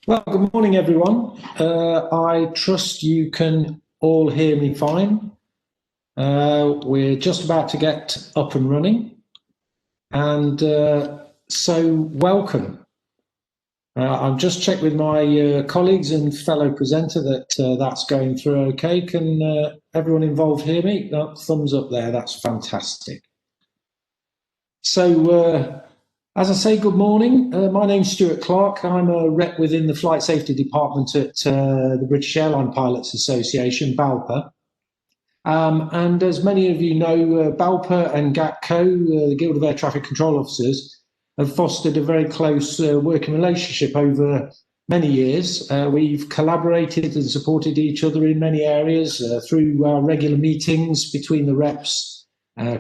Well, good morning, everyone. I trust you can all hear me fine. We're just about to get up and running, and so welcome. I've just checked with my colleagues and fellow presenter that that's going through okay. Can everyone involved hear me? Thumbs up there, that's fantastic. So, as I say, good morning. My name's Stuart Clark. I'm a rep within the Flight Safety Department at the British Airline Pilots Association, BALPA. And as many of you know, BALPA and GATCO, the Guild of Air Traffic Control Officers, have fostered a very close working relationship over many years. We've collaborated and supported each other in many areas through our regular meetings between the reps,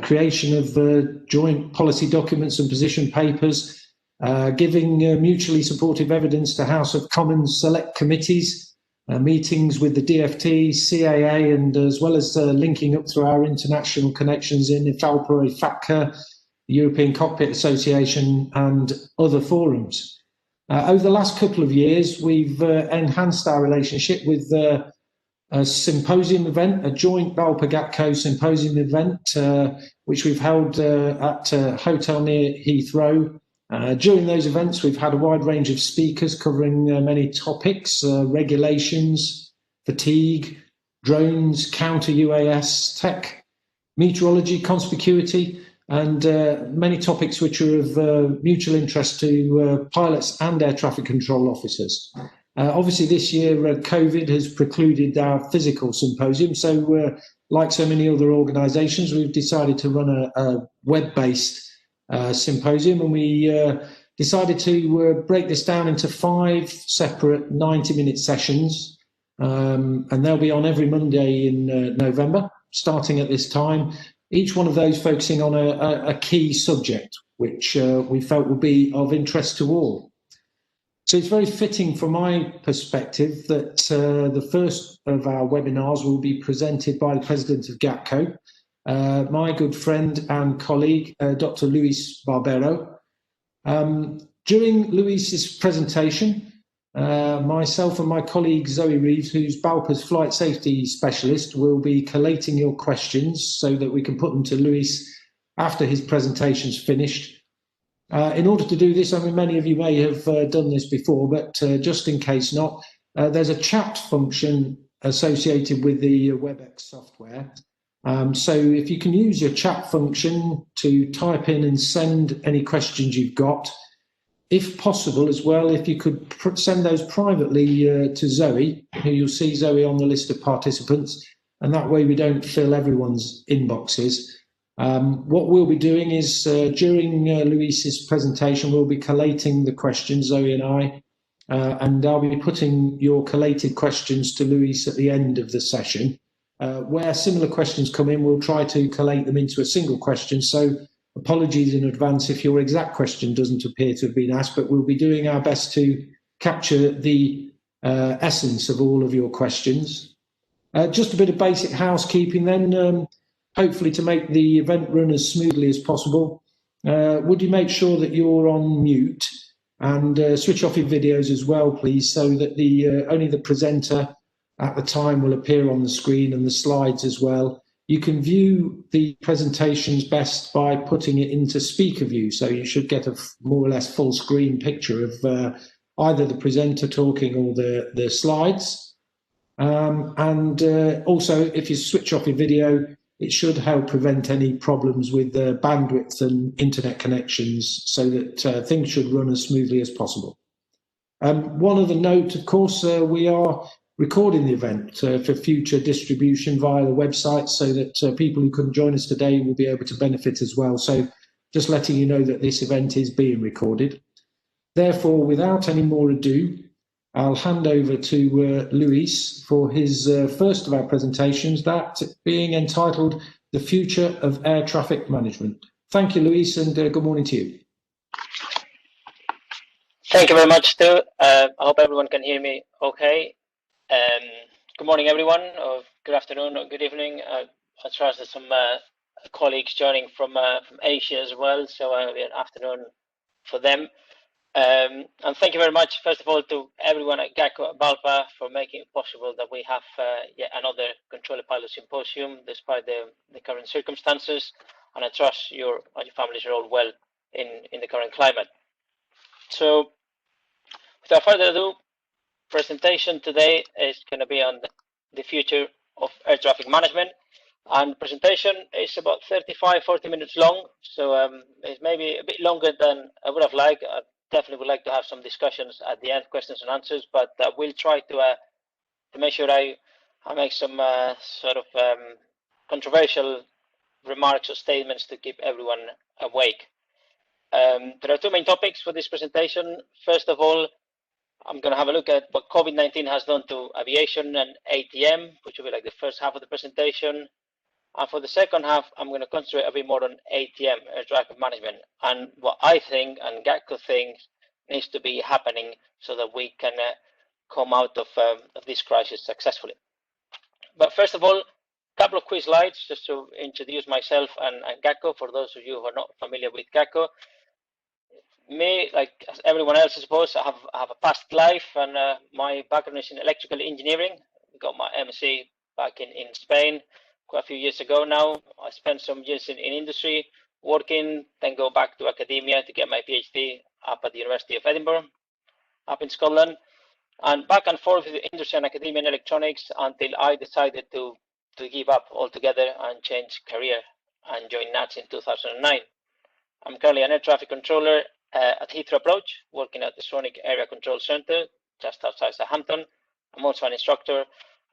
creation of joint policy documents and position papers, giving mutually supportive evidence to House of Commons select committees, meetings with the DFT, CAA, and as well as linking up through our international connections in IFALPA, IFATCA, the European Cockpit Association, and other forums. Over the last couple of years, we've enhanced our relationship with a symposium event, a joint BALPA-GATCO symposium event, which we've held at a hotel near Heathrow. During those events, we've had a wide range of speakers covering many topics, regulations, fatigue, drones, counter-UAS, tech, meteorology, conspicuity, and many topics which are of mutual interest to pilots and air traffic control officers. Obviously, this year, COVID has precluded our physical symposium, so like so many other organisations, we've decided to run a web-based symposium, and we decided to break this down into 5 separate 90-minute sessions, and they'll be on every Monday in November, starting at this time, each one of those focusing on a key subject, which we felt would be of interest to all. So it's very fitting from my perspective that the first of our webinars will be presented by the President of GATCO, my good friend and colleague, Dr. Luis Barbero. During Luis's presentation, myself and my colleague Zoe Reeves, who's BALPA's flight safety specialist, will be collating your questions so that we can put them to Luis after his presentation's finished. In order to do this, I mean, many of you may have done this before, but just in case not, there's a chat function associated with the WebEx software. So if you can use your chat function to type in and send any questions you've got, if possible as well, if you could send those privately to Zoe, who you'll see Zoe on the list of participants, and that way we don't fill everyone's inboxes. What we'll be doing is during Luis's presentation, we'll be collating the questions, Zoe and I, and I'll be putting your collated questions to Luis at the end of the session. Where similar questions come in, we'll try to collate them into a single question. So apologies in advance if your exact question doesn't appear to have been asked, but we'll be doing our best to capture the essence of all of your questions. Just a bit of basic housekeeping then. Hopefully to make the event run as smoothly as possible, would you make sure that you're on mute and switch off your videos as well, please, so that only the presenter at the time will appear on the screen and the slides as well. You can view the presentations best by putting it into speaker view, so you should get a more or less full screen picture of either the presenter talking or the slides. And also, if you switch off your video, it should help prevent any problems with bandwidth and internet connections so that things should run as smoothly as possible. One other note, of course, we are recording the event for future distribution via the website so that people who couldn't join us today will be able to benefit as well. So just letting you know that this event is being recorded. Therefore, without any more ado, I'll hand over to Luis for his first of our presentations, that being entitled The Future of Air Traffic Management. Thank you, Luis, and good morning to you. Thank you very much, Stu. I hope everyone can hear me okay. Good morning, everyone, or good afternoon, or good evening. I trust there's some colleagues joining from Asia as well, so it'll be an afternoon for them. And thank you very much, first of all, to everyone at GATCO-BALPA for making it possible that we have yet another Controller Pilot Symposium despite the current circumstances. And I trust you and your families are all well in the current climate. So without further ado, presentation today is going to be on the future of air traffic management. And the presentation is about 35-40 minutes long, so it's maybe a bit longer than I would have liked. I definitely would like to have some discussions at the end, questions and answers, but we'll try to make sure I make some sort of controversial remarks or statements to keep everyone awake. There are two main topics for this presentation. First of all, I'm going to have a look at what COVID-19 has done to aviation and ATM, which will be like the first half of the presentation. And for the second half, I'm going to concentrate a bit more on ATM, air traffic management, and what I think and GATCO thinks needs to be happening so that we can come out of this crisis successfully. But first of all, a couple of quick slides just to introduce myself and GATCO for those of you who are not familiar with GATCO. Me, like everyone else, I suppose, I have a past life, and my background is in electrical engineering. I got my MSc back in Spain quite a few years ago now. I spent some years in industry working, then go back to academia to get my PhD up at the University of Edinburgh, up in Scotland, and back and forth with industry and academia in electronics until I decided to give up altogether and change career and join NATS in 2009. I'm currently an air traffic controller at Heathrow Approach, working at the Sonic Area Control Center just outside Southampton. I'm also an instructor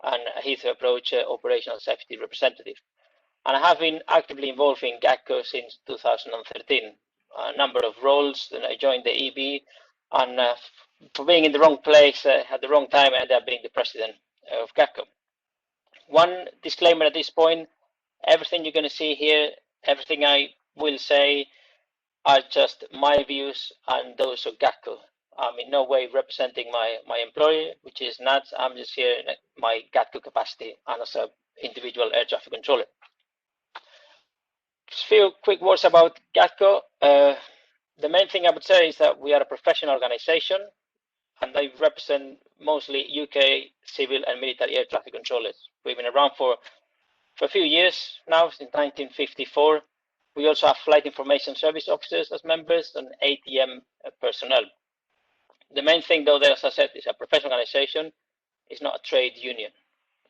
and a Heathrow Approach operational safety representative. And I have been actively involved in GATCO since 2013. A number of roles. Then I joined the EB, and for being in the wrong place at the wrong time, I ended up being the president of GATCO. One disclaimer at this point: everything you're going to see here, everything I will say, are just my views and those of GATCO. I'm in no way representing my employer, which is NATS. I'm just here in my GATCO capacity and as an individual air traffic controller. Just a few quick words about GATCO. The main thing I would say is that we are a professional organization, and I represent mostly UK civil and military air traffic controllers. We've been around for a few years now, since 1954. We also have flight information service officers as members and ATM personnel. The main thing, though, that, as I said, is a professional organization. It's not a trade union.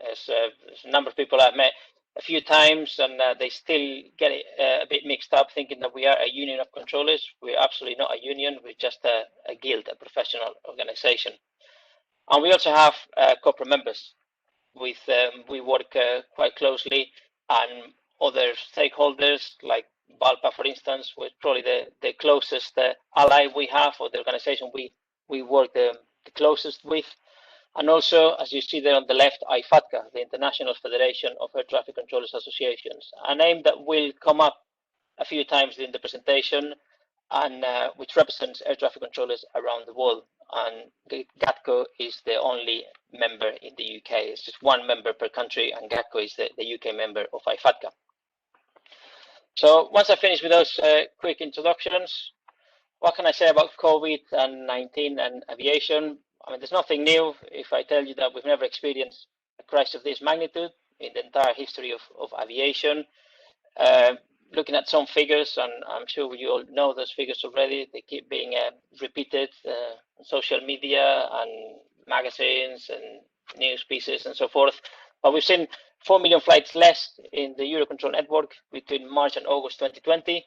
There's a number of people I've met a few times, and they still get it a bit mixed up, thinking that we are a union of controllers. We're absolutely not a union. We're just a guild, a professional organization. And we also have corporate members. We work quite closely, and other stakeholders like BALPA, for instance, was probably the closest ally we have, or the organization we work the closest with. And also, as you see there on the left, IFATCA, the International Federation of Air Traffic Controllers Associations, a name that will come up a few times in the presentation, and which represents air traffic controllers around the world. And GATCO is the only member in the UK. It's just one member per country, and GATCO is the UK member of IFATCA. So once I finish with those quick introductions, what can I say about COVID-19 and aviation? I mean, there's nothing new if I tell you that we've never experienced a crisis of this magnitude in the entire history of aviation. Looking at some figures, and I'm sure you all know those figures already, they keep being repeated on social media and magazines and news pieces and so forth. But we've seen 4 million flights less in the Eurocontrol network between March and August 2020,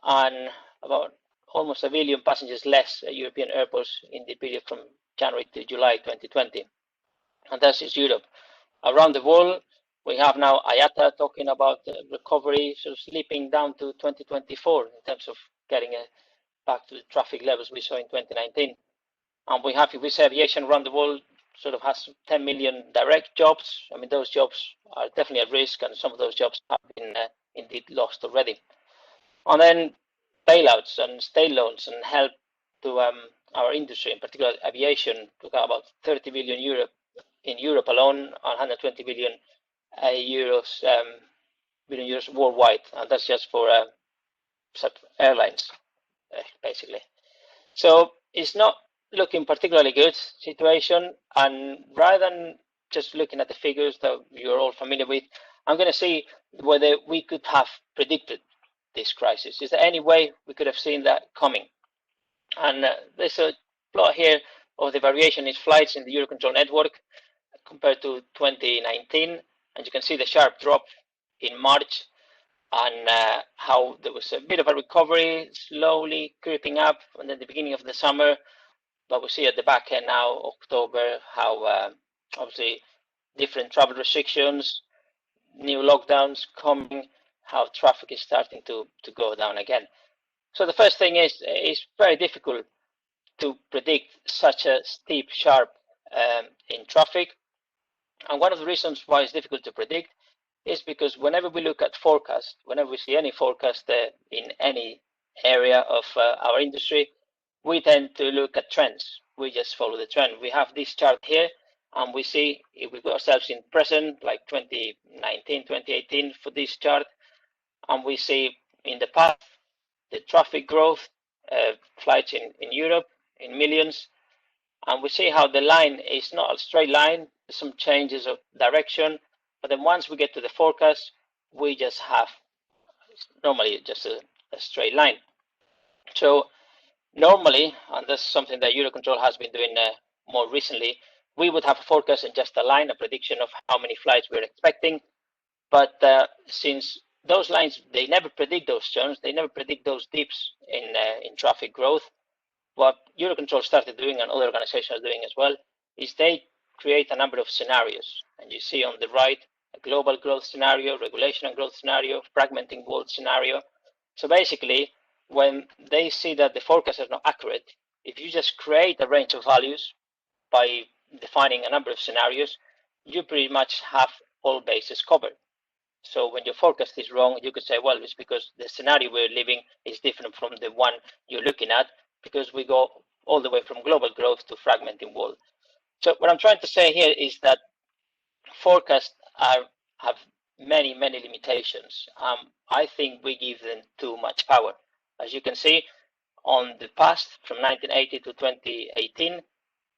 and about almost 1 billion passengers less at European airports in the period from January to July 2020. And that's just Europe. Around the world, we have now IATA talking about recovery, sort of slipping down to 2024 in terms of getting back to the traffic levels we saw in 2019. And we have, if we say aviation around the world, sort of has 10 million direct jobs. I mean, those jobs are definitely at risk, and some of those jobs have been indeed lost already. And then bailouts and state loans and help to our industry, in particular aviation, took out about 30 billion euro in Europe alone, and 120 billion euros worldwide, and that's just for airlines, basically. So it's not looking particularly good situation. And rather than just looking at the figures that you're all familiar with, I'm going to see whether we could have predicted this crisis. Is there any way we could have seen that coming? And there's a plot here of the variation in flights in the Eurocontrol network compared to 2019, and you can see the sharp drop in March, and how there was a bit of a recovery, slowly creeping up, and then the beginning of the summer. But we see at the back end now, October, how obviously different travel restrictions, new lockdowns coming, how traffic is starting to go down again. So the first thing is it's very difficult to predict such a steep, sharp in traffic. And one of the reasons why it's difficult to predict is because whenever we look at forecasts, whenever we see any forecast in any area of our industry, we tend to look at trends. We just follow the trend. We have this chart here, and we see if we put ourselves in present, like 2019, 2018 for this chart, and we see in the past the traffic growth, flights in Europe in millions, and we see how the line is not a straight line, there's some changes of direction, but then once we get to the forecast, we just have normally just a straight line. So normally, and that's something that Eurocontrol has been doing more recently, we would have a forecast and just a line, a prediction of how many flights we're expecting. But since those lines, they never predict those turns, they never predict those dips in traffic growth. What Eurocontrol started doing, and other organizations are doing as well, is they create a number of scenarios. And you see on the right, a global growth scenario, regulation and growth scenario, fragmenting world scenario. So basically, when they see that the forecast is not accurate, if you just create a range of values by defining a number of scenarios, you pretty much have all bases covered. So when your forecast is wrong, you could say, well, it's because the scenario we're living is different from the one you're looking at, because we go all the way from global growth to fragmenting world. So what I'm trying to say here is that forecasts have many limitations. I think we give them too much power. As you can see, on the past, from 1980 to 2018,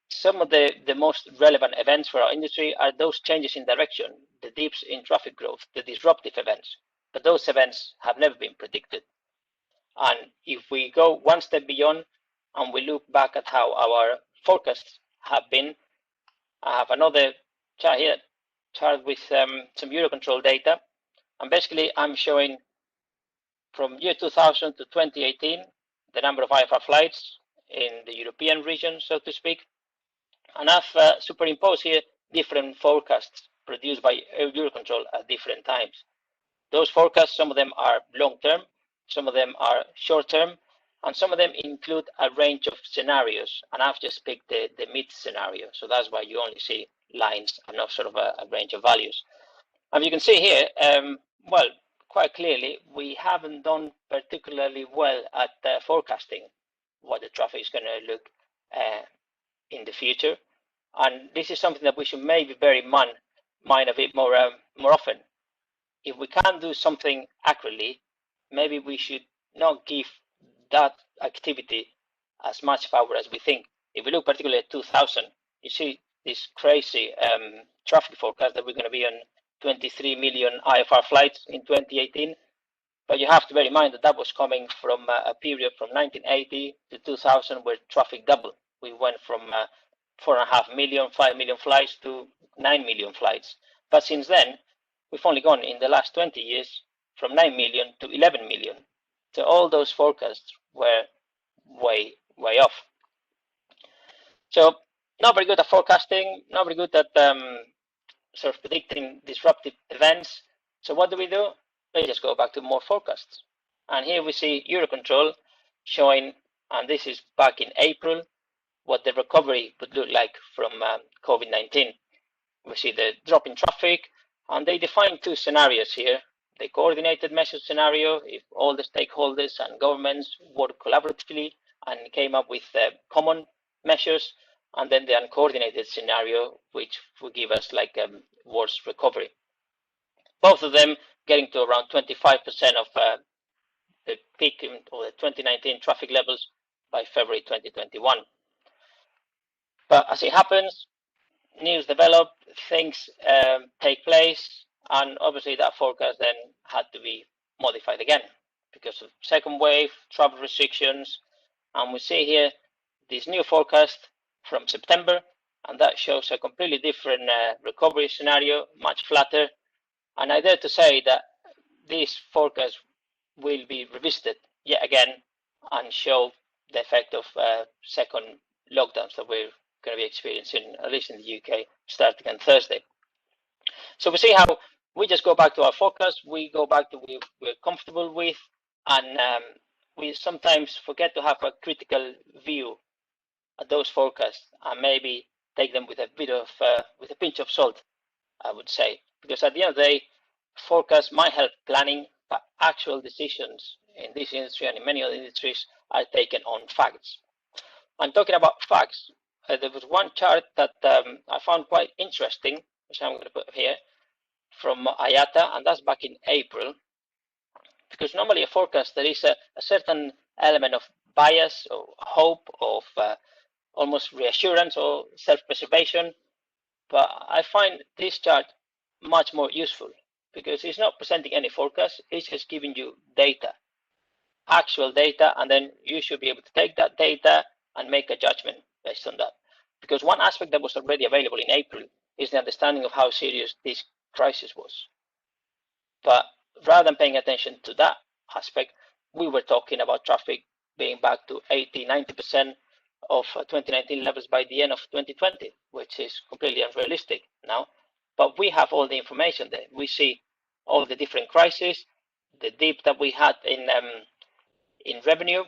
some of the most relevant events for our industry are those changes in direction, the dips in traffic growth, the disruptive events. But those events have never been predicted. And if we go one step beyond and we look back at how our forecasts have been, I have another chart here, chart with some Eurocontrol data. And basically, I'm showing from year 2000 to 2018, the number of IFR flights in the European region, so to speak. And I've superimposed here different forecasts produced by Eurocontrol at different times. Those forecasts, some of them are long-term, some of them are short-term, and some of them include a range of scenarios. And I've just picked the mid scenario. So that's why you only see lines and not sort of a range of values. And you can see here, well, quite clearly, we haven't done particularly well at forecasting what the traffic is going to look in the future. And this is something that we should maybe bear in mind a bit more often. If we can't do something accurately, maybe we should not give that activity as much power as we think. If we look particularly at 2000, you see this crazy traffic forecast that we're going to be on 23 million IFR flights in 2018. But you have to bear in mind that that was coming from a period from 1980 to 2000 where traffic doubled. We went from 4.5 million, 5 million flights to 9 million flights. But since then, we've only gone in the last 20 years from 9 million to 11 million. So all those forecasts were way off. So not very good at forecasting, not very good at sort of predicting disruptive events. So what do? We just go back to more forecasts. And here we see Eurocontrol showing, and this is back in April, what the recovery would look like from COVID-19. We see the drop in traffic, and they define two scenarios here. The coordinated measures scenario, if all the stakeholders and governments work collaboratively and came up with common measures, and then the uncoordinated scenario, which would give us like worse recovery. Both of them getting to around 25% of the peak or the 2019 traffic levels by February 2021. But as it happens, news develop, things take place, and obviously that forecast then had to be modified again because of second wave, travel restrictions, and we see here this new forecast from September, and that shows a completely different recovery scenario, much flatter. And I dare to say that this forecast will be revisited yet again and show the effect of second lockdowns that we're going to be experiencing, at least in the UK, starting on Thursday. So we see how we just go back to our forecast, we go back to what we're comfortable with, and we sometimes forget to have a critical view at those forecasts and maybe take them with a bit of with a pinch of salt, I would say, because at the end of the day, forecasts might help planning, but actual decisions in this industry and in many other industries are taken on facts. And talking about facts, there was one chart that I found quite interesting, which I'm going to put here, from IATA, and that's back in April, because normally a forecast, there is a certain element of bias or hope of almost reassurance or self-preservation, but I find this chart much more useful because it's not presenting any forecast, it's just giving you data, actual data, and then you should be able to take that data and make a judgment based on that. Because one aspect that was already available in April is the understanding of how serious this crisis was. But rather than paying attention to that aspect, we were talking about traffic being back to 80-90% of 2019 levels by the end of 2020, which is completely unrealistic now. But we have all the information there. We see all the different crises, the dip that we had in revenue.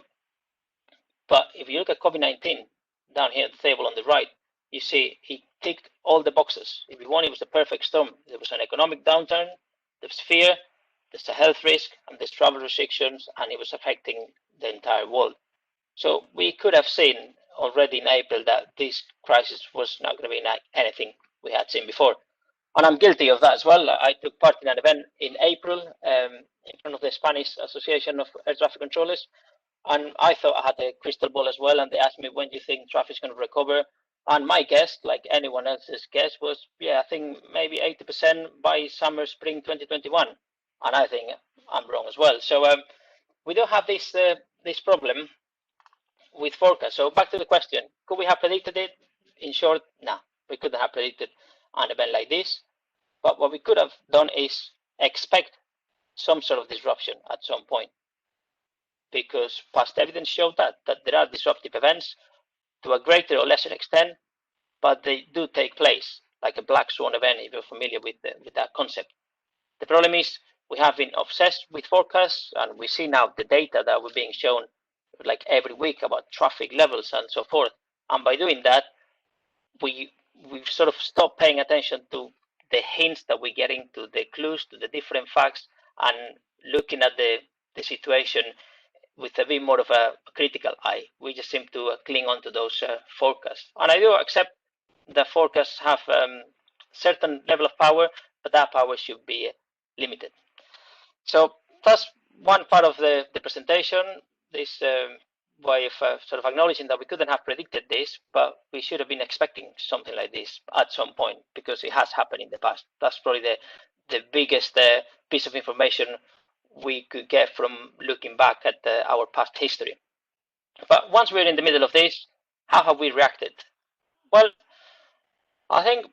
But if you look at COVID-19 down here at the table on the right, you see he ticked all the boxes. If you want, it was the perfect storm. There was an economic downturn, there's fear, there's a health risk, and there's travel restrictions, and it was affecting the entire world. So we could have seen already in April that this crisis was not going to be like anything we had seen before. And I'm guilty of that as well. I took part in an event in April in front of the Spanish Association of Air Traffic Controllers, and I thought I had a crystal ball as well, and they asked me, when do you think traffic is going to recover? And my guess, like anyone else's guess, was, yeah, I think maybe 80% by summer, spring 2021. And I think I'm wrong as well. So we don't have this this problem with forecast. So back to the question, could we have predicted it? In short, no, we couldn't have predicted an event like this. But what we could have done is expect some sort of disruption at some point, because past evidence showed that there are disruptive events to a greater or lesser extent, but they do take place, like a black swan event, if you're familiar with that concept. The problem is we have been obsessed with forecasts, and we see now the data that we're being shown like every week about traffic levels and so forth. And by doing that, we've sort of stopped paying attention to the hints that we're getting, to the clues, to the different facts, and looking at the situation with a bit more of a critical eye. We just seem to cling on to those forecasts. And I do accept the forecasts have certain level of power, but that power should be limited. So that's one part of the presentation, this way of sort of acknowledging that we couldn't have predicted this, but we should have been expecting something like this at some point, because it has happened in the past. That's probably the biggest piece of information we could get from looking back at our past history. But once we're in the middle of this, how have we reacted? Well, I think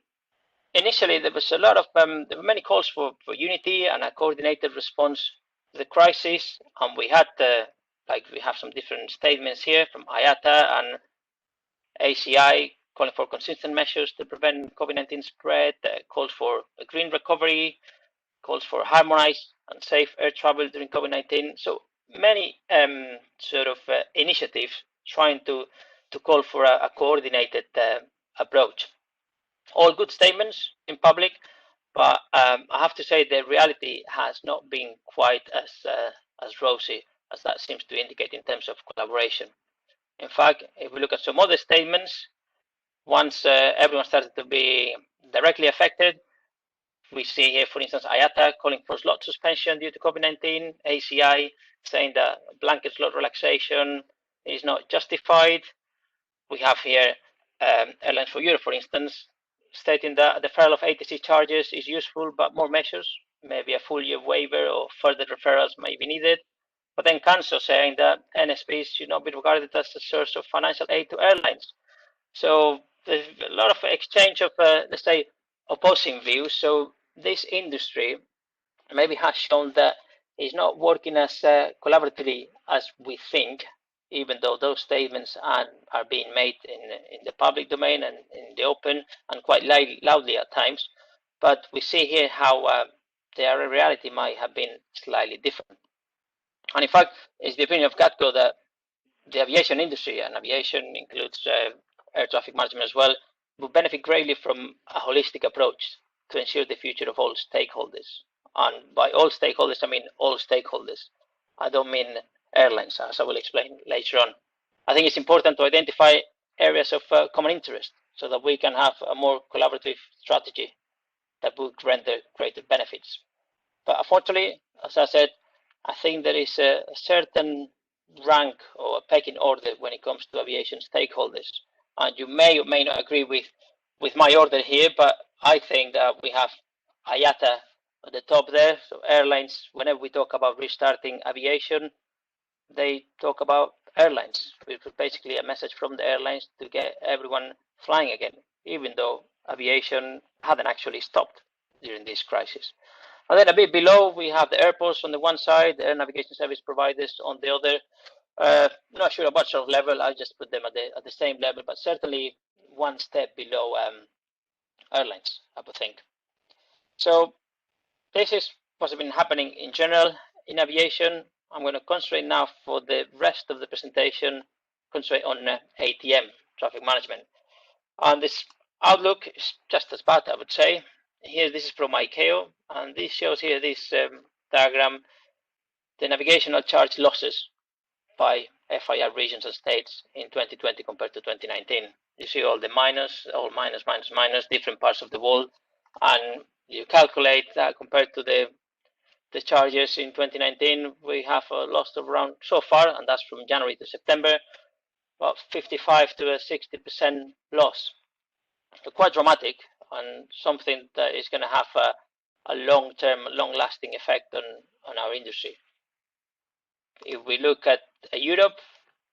initially there was a lot of there were many calls for unity and a coordinated response to the crisis, and we had like we have some different statements here from IATA and ACI calling for consistent measures to prevent COVID-19 spread, calls for a green recovery, calls for harmonized and safe air travel during COVID-19. So many sort of initiatives trying to call for a coordinated approach. All good statements in public, but I have to say the reality has not been quite as rosy as that seems to indicate in terms of collaboration. In fact, if we look at some other statements, once everyone started to be directly affected, we see here, for instance, IATA calling for slot suspension due to COVID-19, ACI saying that blanket slot relaxation, is not justified. We have here Airlines for Europe, for instance, stating that the deferral of ATC charges is useful, but more measures, maybe a full year waiver or further referrals may be needed. But then CANSO saying that NSPs should not be regarded as a source of financial aid to airlines. So there's a lot of exchange of, let's say, opposing views. So this industry maybe has shown that it's not working as collaboratively as we think, even though those statements are being made in the public domain and in the open and quite loudly at times. But we see here how their reality might have been slightly different. And in fact, it's the opinion of GATCO that the aviation industry, and aviation includes air traffic management as well, will benefit greatly from a holistic approach to ensure the future of all stakeholders. And by all stakeholders, I mean all stakeholders. I don't mean airlines, as I will explain later on. I think it's important to identify areas of common interest so that we can have a more collaborative strategy that would render greater benefits. But unfortunately, as I said, I think there is a certain rank or a pecking order when it comes to aviation stakeholders. And you may or may not agree with my order here, but I think that we have IATA at the top there. So airlines, whenever we talk about restarting aviation, they talk about airlines, which is basically a message from the airlines to get everyone flying again, even though aviation hadn't actually stopped during this crisis. And then a bit below, we have the airports on the one side, the air navigation service providers on the other. Not sure about sort of level. I just put them at the same level, but certainly one step below airlines, I would think. So this is what's been happening in general in aviation. I'm going to concentrate now for the rest of the presentation, concentrate on ATM, traffic management. And this outlook is just as bad, I would say. Here, this is from ICAO, and this shows here this diagram, the navigational charge losses by FIR regions and states in 2020 compared to 2019. You see all the minus, all minus, minus, minus, different parts of the world, and you calculate that compared to the charges in 2019, we have a loss of around, so far, and that's from January to September, about 55 to a 60% loss. So quite dramatic, and something that is going to have a long-term, long-lasting effect on our industry. If we look at Europe,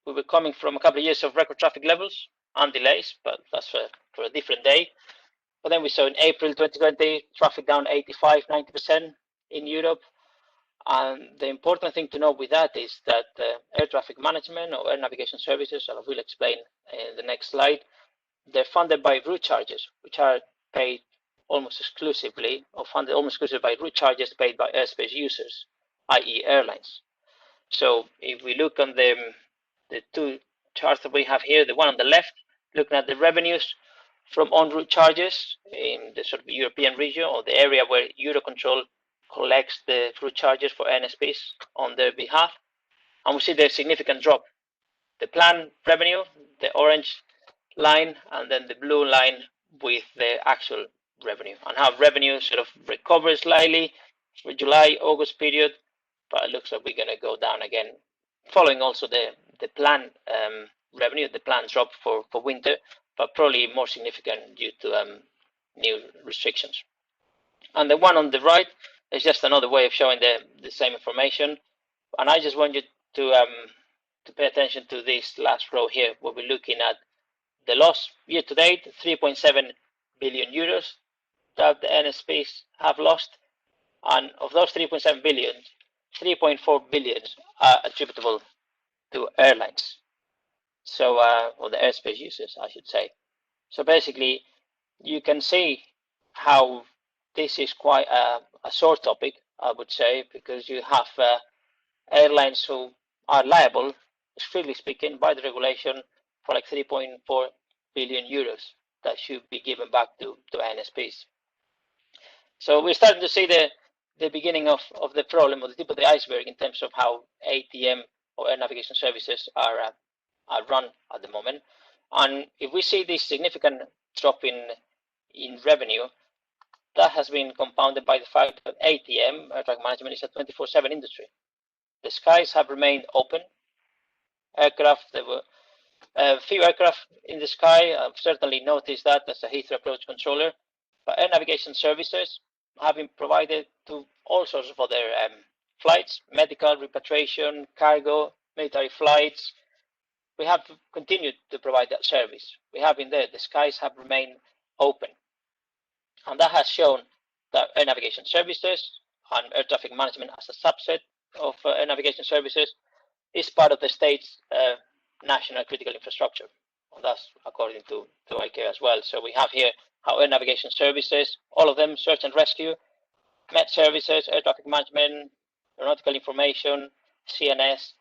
we were coming from a couple of years of record traffic levels and delays, but that's for a different day. But then we saw in April 2020, traffic down 85, 90% in Europe. And the important thing to know with that is that air traffic management or air navigation services, I will explain in the next slide, they're funded by route charges, which are paid almost exclusively, or funded almost exclusively by route charges paid by airspace users, i.e. airlines. So if we look on the two charts that we have here, the one on the left, looking at the revenues from on-route charges in the sort of European region, or the area where Eurocontrol collects the route charges for NSPs on their behalf, and we see the significant drop. The planned revenue, the orange line, and then the blue line with the actual revenue, and how revenue sort of recovers slightly for July, August period, but it looks like we're going to go down again, following also the planned revenue, the planned drop for winter, but probably more significant due to new restrictions. And the one on the right is just another way of showing the same information, and I just want you to pay attention to this last row here, where we're looking at the loss year to date, 3.7 billion euros that the NSPs have lost. And of those 3.7 billion, 3.4 billion are attributable to airlines. So, or the airspace users, I should say. So basically, you can see how this is quite a sore topic, I would say, because you have airlines who are liable, strictly speaking, by the regulation for like 3.4 billion euros that should be given back to NSPs. So we're starting to see the beginning of the problem, or the tip of the iceberg, in terms of how ATM or air navigation services are run at the moment. And if we see this significant drop in revenue, that has been compounded by the fact that ATM, air traffic management, is a 24/7 industry. The skies have remained open. aircraft. There were a few aircraft in the sky. I've certainly noticed that as a Heathrow approach controller. But air navigation services have been provided to all sorts of other flights, medical, repatriation, cargo, military flights. We have continued to provide that service. We have been there. The skies have remained open. And that has shown that air navigation services and air traffic management as a subset of air navigation services is part of the state's national critical infrastructure. And that's according to ICAO as well. So we have here how air navigation services, all of them, search and rescue, Met services, air traffic management, aeronautical information, CNS,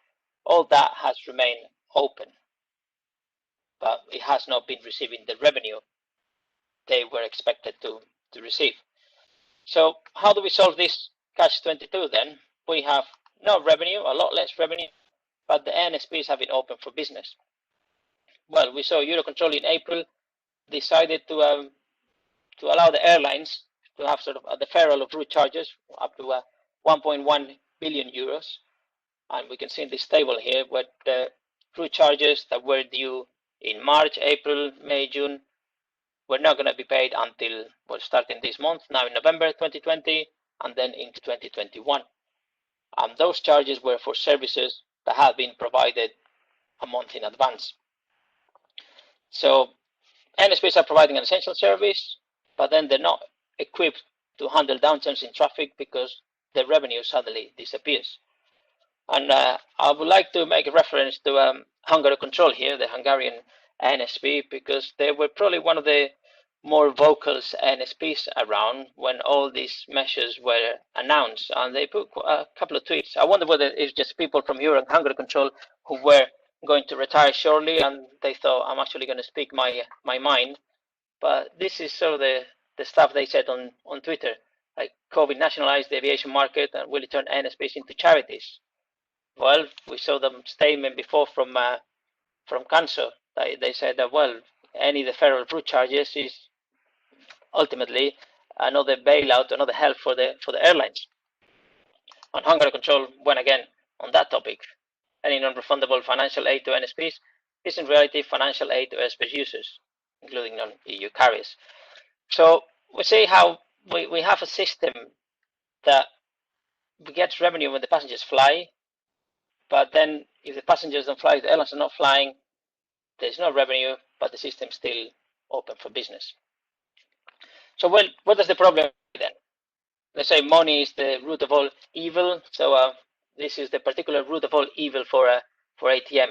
all that has remained open. But it has not been receiving the revenue they were expected to receive. So how do we solve this catch-22 then? We have no revenue, a lot less revenue, but the ANSPs have been open for business. Well, we saw Eurocontrol in April decided to allow the airlines to have sort of a deferral of route charges up to 1.1 billion euros. And we can see in this table here what the route charges that were due in March, April, May, June were not going to be paid until, well, starting this month, now in November 2020, and then into 2021. And those charges were for services that had been provided a month in advance. So NSPs are providing an essential service, but then they're not equipped to handle downturns in traffic because the revenue suddenly disappears. And I would like to make a reference to Hungary Control here, the Hungarian NSP, because they were probably one of the more vocal NSPs around when all these measures were announced, and they put a couple of tweets. I wonder whether it's just people from Europe, Hungary Control, who were going to retire shortly, and they thought, I'm actually going to speak my mind. But this is sort of the stuff they said on Twitter, like COVID nationalized the aviation market and will turn NSPs into charities. Well, we saw the statement before from Canso. They said that, well, any deferral of route charges is ultimately another bailout, another help for the airlines. And Hungary Control went again on that topic. Any non-refundable financial aid to NSPs is in reality financial aid to airspace users, including non-EU carriers. So we see how we have a system that gets revenue when the passengers fly, but then if the passengers don't fly, the airlines are not flying, there's no revenue, but the system's still open for business. So well, what is the problem then? Let's say money is the root of all evil. So this is the particular root of all evil for ATM,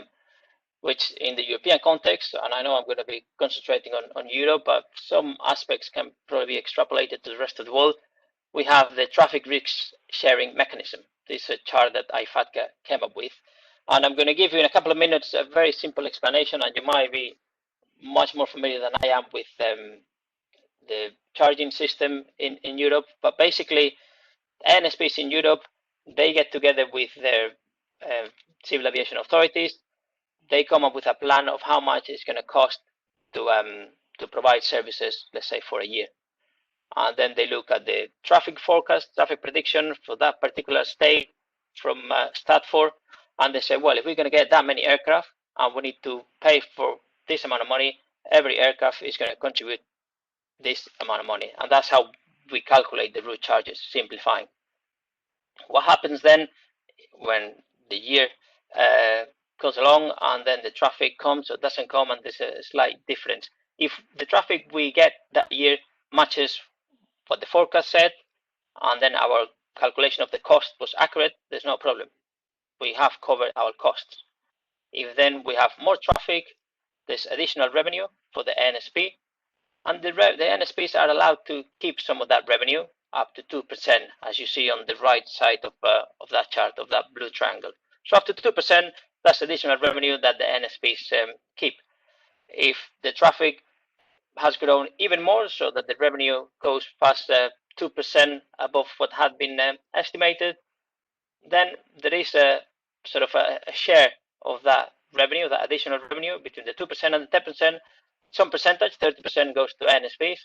which in the European context, and I know I'm going to be concentrating on Europe, but some aspects can probably be extrapolated to the rest of the world. We have the traffic risk sharing mechanism. This is a chart that IFATCA came up with. And I'm going to give you in a couple of minutes a very simple explanation, and you might be much more familiar than I am with the charging system in Europe. But basically, NSPs in Europe, they get together with their civil aviation authorities. They come up with a plan of how much it's going to cost to provide services, let's say, for a year. And then they look at the traffic forecast, traffic prediction for that particular state from STAT4, and they say, well, if we're going to get that many aircraft and we need to pay for this amount of money, every aircraft is going to contribute this amount of money. And that's how we calculate the route charges, simplifying. What happens then when the year goes along and then the traffic comes or doesn't come, and there's a slight difference? If the traffic we get that year matches what the forecast said, and then our calculation of the cost was accurate, there's no problem. We have covered our costs. If then we have more traffic, there's additional revenue for the NSP, and the NSPs are allowed to keep some of that revenue up to 2%, as you see on the right side of that chart, of that blue triangle. So up to 2%, that's additional revenue that the NSPs keep. If the traffic has grown even more, so that the revenue goes past 2% above what had been estimated, then there is a sort of a share of that revenue, that additional revenue between the 2% and the 10%. Some percentage, 30%, goes to NSPs,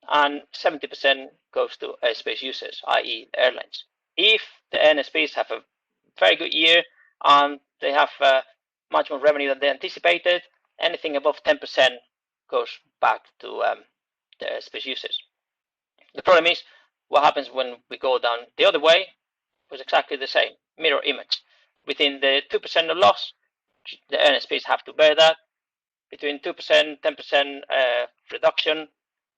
and 70% goes to airspace users, i.e. airlines. If the NSPs have a very good year and they have much more revenue than they anticipated. Anything above 10% goes back to the airspace users. The problem is what happens when we go down the other way was exactly the same, mirror image. Within the 2% of loss, the NSPs have to bear that. Between 2%, 10% reduction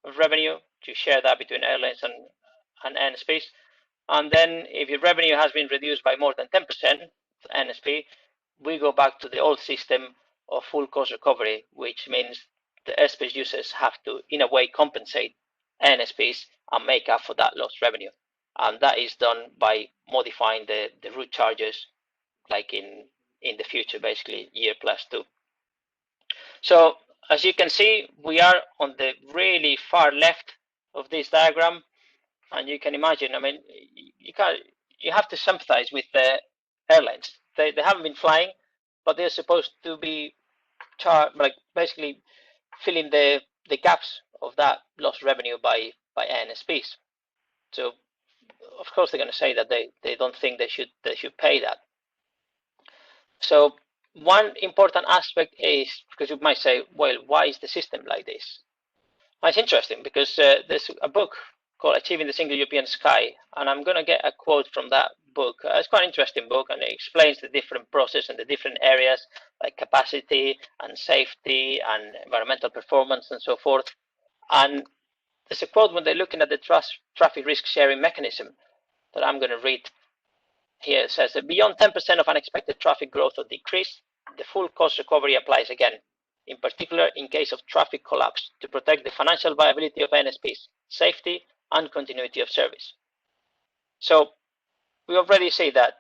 of revenue, to share that between airlines and NSPs. And then if your revenue has been reduced by more than 10% NSP, we go back to the old system of full cost recovery, which means the airspace users have to, in a way, compensate NSPs and make up for that lost revenue. And that is done by modifying the route charges, like in the future, basically year +2. So as you can see, we are on the really far left of this diagram, and you can imagine. I mean, you have to sympathize with the airlines. They haven't been flying, but they're supposed to be basically filling the gaps of that lost revenue by ANSPs. So of course they're going to say that they don't think they should pay that. So one important aspect is, because you might say, well, why is the system like this? Well, it's interesting because there's a book called Achieving the Single European Sky, and I'm going to get a quote from that book. It's quite an interesting book, and it explains the different process and the different areas like capacity and safety and environmental performance and so forth. And there's a quote when they're looking at the traffic risk sharing mechanism that I'm going to read here. It says that beyond 10% of unexpected traffic growth or decrease, the full cost recovery applies again, in particular in case of traffic collapse, to protect the financial viability of NSPs, safety and continuity of service. So we already say that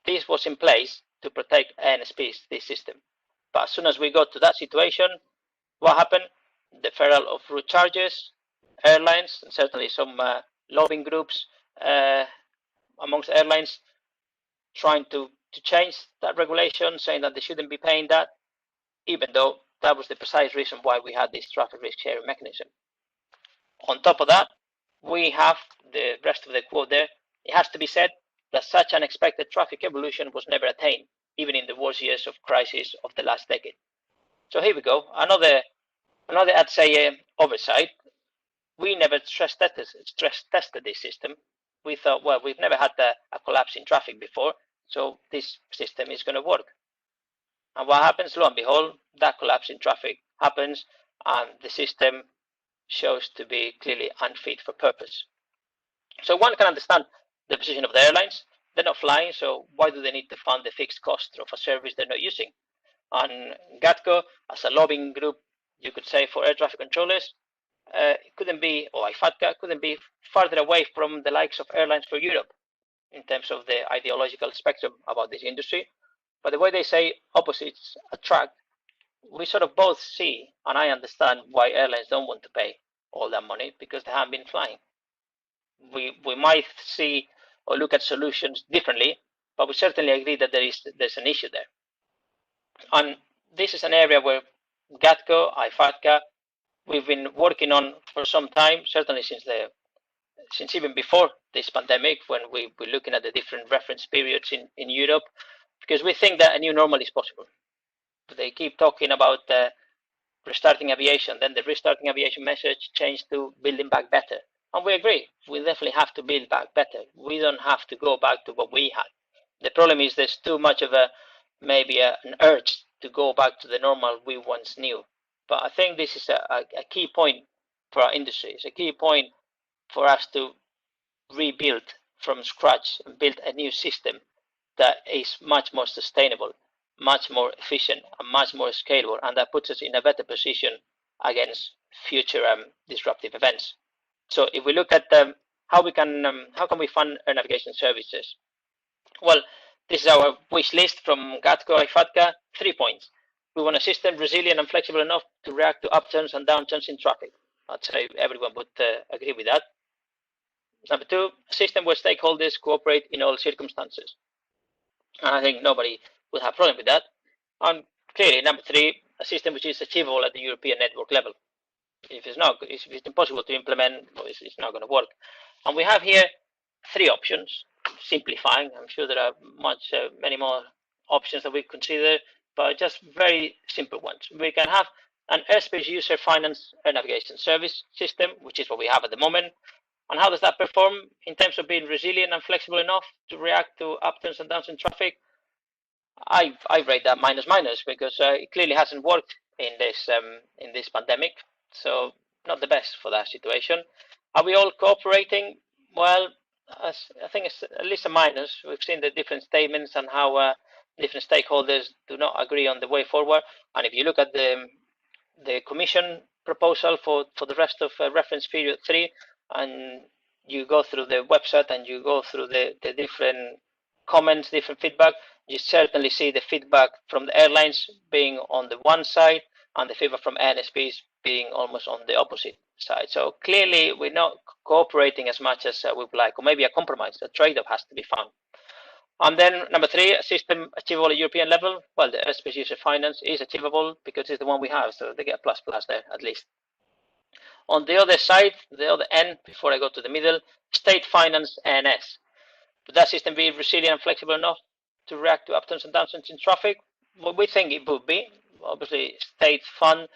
this was in place to protect NSPs, this system. But as soon as we got to that situation, what happened? Deferral of route charges, airlines, and certainly some lobbying groups amongst airlines trying to change that regulation, saying that they shouldn't be paying that, even though that was the precise reason why we had this traffic risk sharing mechanism. On top of that, we have the rest of the quote there. It has to be said that such unexpected traffic evolution was never attained, even in the worst years of crisis of the last decade. So here we go, another I'd say oversight. We never stress tested this system. We thought, well, we've never had a collapse in traffic before, so this system is going to work. And what happens? Lo and behold, that collapse in traffic happens, and the system shows to be clearly unfit for purpose. So one can understand the position of the airlines. They're not flying, so why do they need to fund the fixed cost of a service they're not using? And GATCO, as a lobbying group, you could say, for air traffic controllers, couldn't be, or IFATCA couldn't be farther away from the likes of Airlines for Europe in terms of the ideological spectrum about this industry. But the way they say opposites attract, we sort of both see, and I understand why airlines don't want to pay all that money, because they haven't been flying. We might see or look at solutions differently, but we certainly agree that there's an issue there. And this is an area where GATCO, IFATCA, we've been working on for some time, certainly since even before this pandemic, when we're looking at the different reference periods in Europe, because we think that a new normal is possible. They keep talking about restarting aviation, then the restarting aviation message changed to building back better. And we agree, we definitely have to build back better. We don't have to go back to what we had. The problem is there's too much of maybe an urge to go back to the normal we once knew. But I think this is a key point for our industry. It's a key point for us to rebuild from scratch and build a new system that is much more sustainable, much more efficient, and much more scalable, and that puts us in a better position against future disruptive events. So if we look at how can we fund air navigation services? Well, this is our wish list from GATCO, IFATCA. 3 points. We want a system resilient and flexible enough to react to upturns and downturns in traffic. I'd say everyone would agree with that. Number 2, a system where stakeholders cooperate in all circumstances. And I think nobody would have a problem with that. And clearly, number 3, a system which is achievable at the European network level. If it's impossible to implement, it's not going to work. And we have here 3 options, simplifying. I'm sure there are many more options that we consider, but just very simple ones. We can have an airspace user finance air navigation service system, which is what we have at the moment. And how does that perform in terms of being resilient and flexible enough to react to upturns and downs in traffic? I rate that minus minus because it clearly hasn't worked in this pandemic. So not the best for that situation. Are we all cooperating? Well, I think it's at least a minus. We've seen the different statements and how different stakeholders do not agree on the way forward. And if you look at the Commission proposal for the rest of reference period 3, and you go through the website and you go through the different comments, different feedback, you certainly see the feedback from the airlines being on the one side and the feedback from NSPs being almost on the opposite side. So clearly we're not cooperating as much as we would like, or maybe a compromise, a trade-off has to be found. And then number 3, a system achievable at European level. Well, the airspace user finance is achievable because it's the one we have, so they get a plus there at least. On the other side, the other end, before I go to the middle, state finance ANS. Would that system be resilient and flexible enough to react to upturns and downturns in traffic? Well, we think it would be. Obviously, state fund,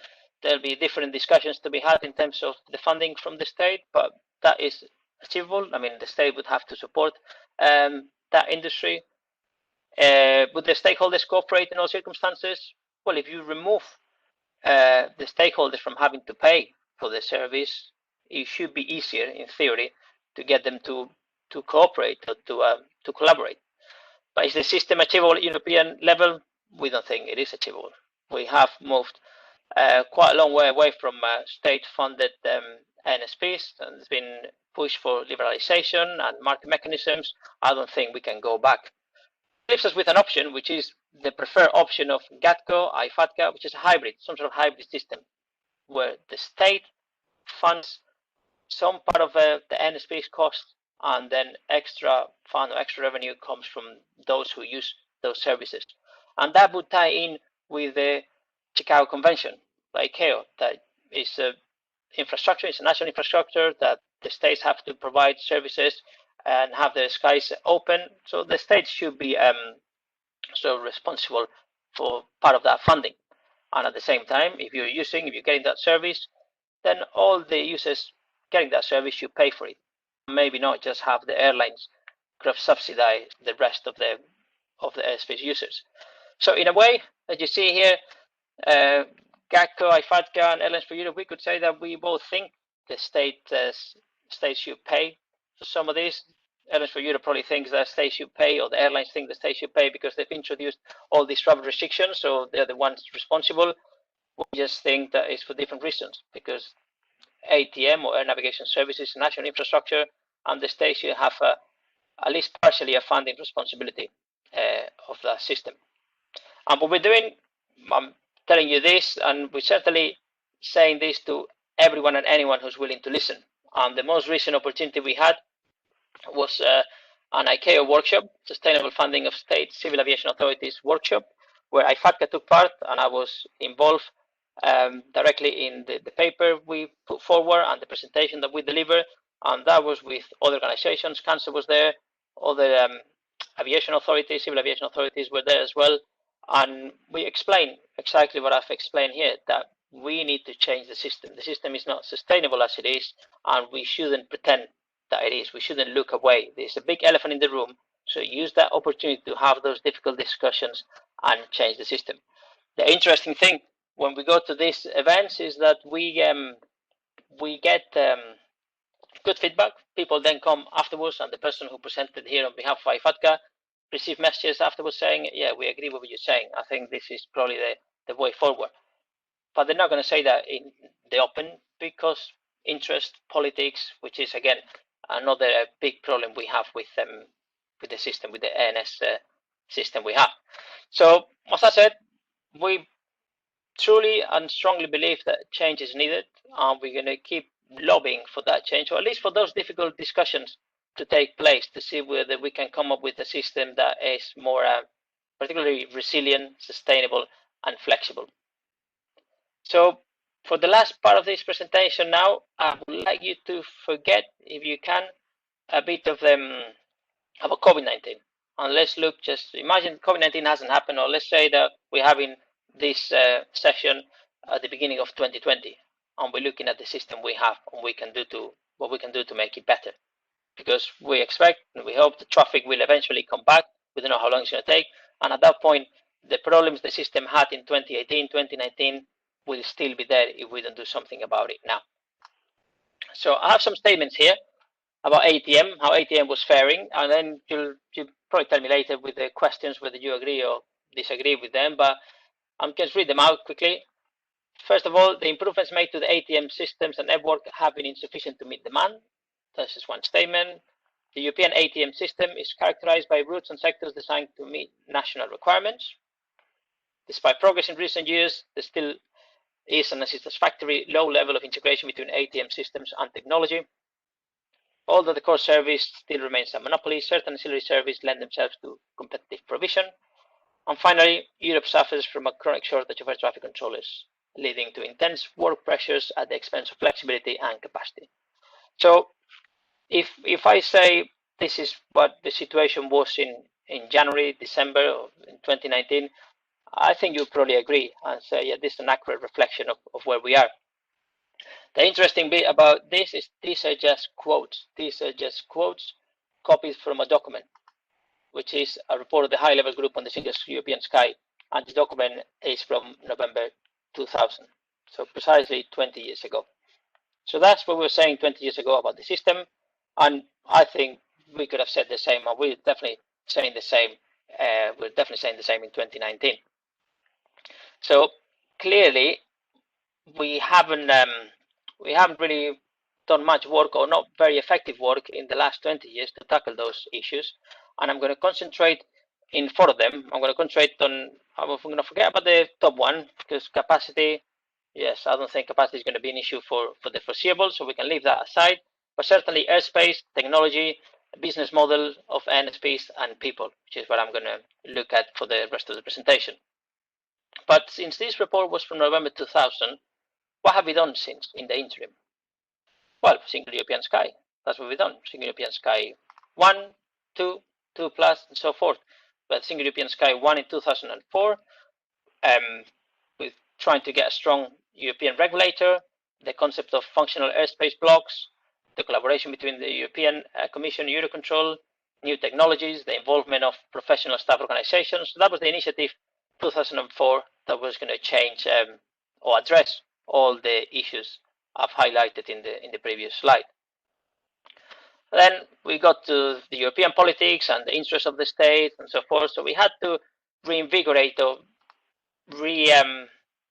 there'll be different discussions to be had in terms of the funding from the state, but that is achievable. I mean, the state would have to support that industry. Would the stakeholders cooperate in all circumstances? Well, if you remove the stakeholders from having to pay for the service, it should be easier, in theory, to get them to cooperate or to collaborate. But is the system achievable at European level? We don't think it is achievable. We have moved quite a long way away from state-funded NSPs, and there's been push for liberalization and market mechanisms. I don't think we can go back. It leaves us with an option, which is the preferred option of GATCO, IFATCA, which is a hybrid, some sort of hybrid system, where the state funds some part of the NSP's cost, and then extra fund or extra revenue comes from those who use those services. And that would tie in with the Chicago Convention, like ICAO, that is infrastructure, it's a national infrastructure that the states have to provide services and have the skies open. So the states should be so responsible for part of that funding. And at the same time, if you're getting that service, then all the users getting that service should pay for it. Maybe not just have the airlines subsidize the rest of the airspace users. So in a way, as you see here, GATCO, IFATCA, and Airlines for Europe, we could say that we both think the states should pay for some of this. Airlines for Europe probably thinks that states should pay, or the airlines think the states should pay because they've introduced all these travel restrictions, so they're the ones responsible. We just think that it's for different reasons, because ATM or air navigation services is national infrastructure, and the states should have at least partially a funding responsibility of that system. And what we're doing, I'm telling you this, and we're certainly saying this to everyone and anyone who's willing to listen. And the most recent opportunity we had was an ICAO workshop, Sustainable Funding of State Civil Aviation Authorities workshop, where IFATCA took part, and I was involved directly in the paper we put forward and the presentation that we delivered, and that was with other organizations. Council was there, other aviation authorities, civil aviation authorities were there as well, and we explained exactly what I've explained here, that we need to change the system. The system is not sustainable as it is, and we shouldn't pretend that it is. We shouldn't look away. There's a big elephant in the room, so use that opportunity to have those difficult discussions and change the system. The interesting thing when we go to these events is that we get good feedback. People then come afterwards, and the person who presented here on behalf of IFATCA received messages afterwards saying, yeah, we agree with what you're saying. I think this is probably the way forward. But they're not going to say that in the open, because interest, politics, which is again another big problem we have with the system, with the ANS system we have. So as I said, we truly and strongly believe that change is needed, and we're going to keep lobbying for that change, or at least for those difficult discussions to take place, to see whether we can come up with a system that is more particularly resilient, sustainable, and flexible. So for the last part of this presentation now, I would like you to forget, if you can, a bit of about COVID-19 And let's look, just imagine COVID-19 hasn't happened, or let's say that we're having this session at the beginning of 2020, and we're looking at the system we have and what we can do to make it better. Because we expect and we hope the traffic will eventually come back. We don't know how long it's going to take. And at that point, the problems the system had in 2018, 2019 will still be there if we don't do something about it now. So I have some statements here about ATM, how ATM was faring, and then you'll probably tell me later with the questions whether you agree or disagree with them, but I'm just read them out quickly. First of all, the improvements made to the ATM systems and network have been insufficient to meet demand. That's just one statement. The European ATM system is characterized by routes and sectors designed to meet national requirements. Despite progress in recent years, there still is an unsatisfactory low level of integration between ATM systems and technology. Although the core service still remains a monopoly, certain ancillary services lend themselves to competitive provision. And finally, Europe suffers from a chronic shortage of air traffic controllers, leading to intense work pressures at the expense of flexibility and capacity. So if I say this is what the situation was in January, December of 2019, I think you'll probably agree and say, yeah, this is an accurate reflection of where we are. The interesting bit about this is these are just quotes. These are just quotes copied from a document, which is a report of the high-level group on the Single European Sky, and the document is from November 2000, so precisely 20 years ago. So that's what we were saying 20 years ago about the system, and I think we could have said the same, and we're definitely saying the same. We're definitely saying the same in 2019. So clearly, we haven't really done much work, or not very effective work, in the last 20 years to tackle those issues. And I'm going to concentrate in 4 of them. I'm going to concentrate on, I'm going to forget about the top one, because capacity, yes, I don't think capacity is going to be an issue for the foreseeable, so we can leave that aside. But certainly airspace, technology, business model of NSPs, and people, which is what I'm going to look at for the rest of the presentation. But since this report was from November 2000, what have we done since in the interim? Well, Single European Sky, that's what we've done. Single European Sky 1, 2, 2 plus, and so forth. But Single European Sky 1 in 2004, with trying to get a strong European regulator, the concept of functional airspace blocks, the collaboration between the European Commission and Eurocontrol, new technologies, the involvement of professional staff organizations. So that was the initiative 2004 that was going to change or address all the issues I've highlighted in the previous slide. Then we got to the European politics and the interests of the state and so forth. So we had to reinvigorate or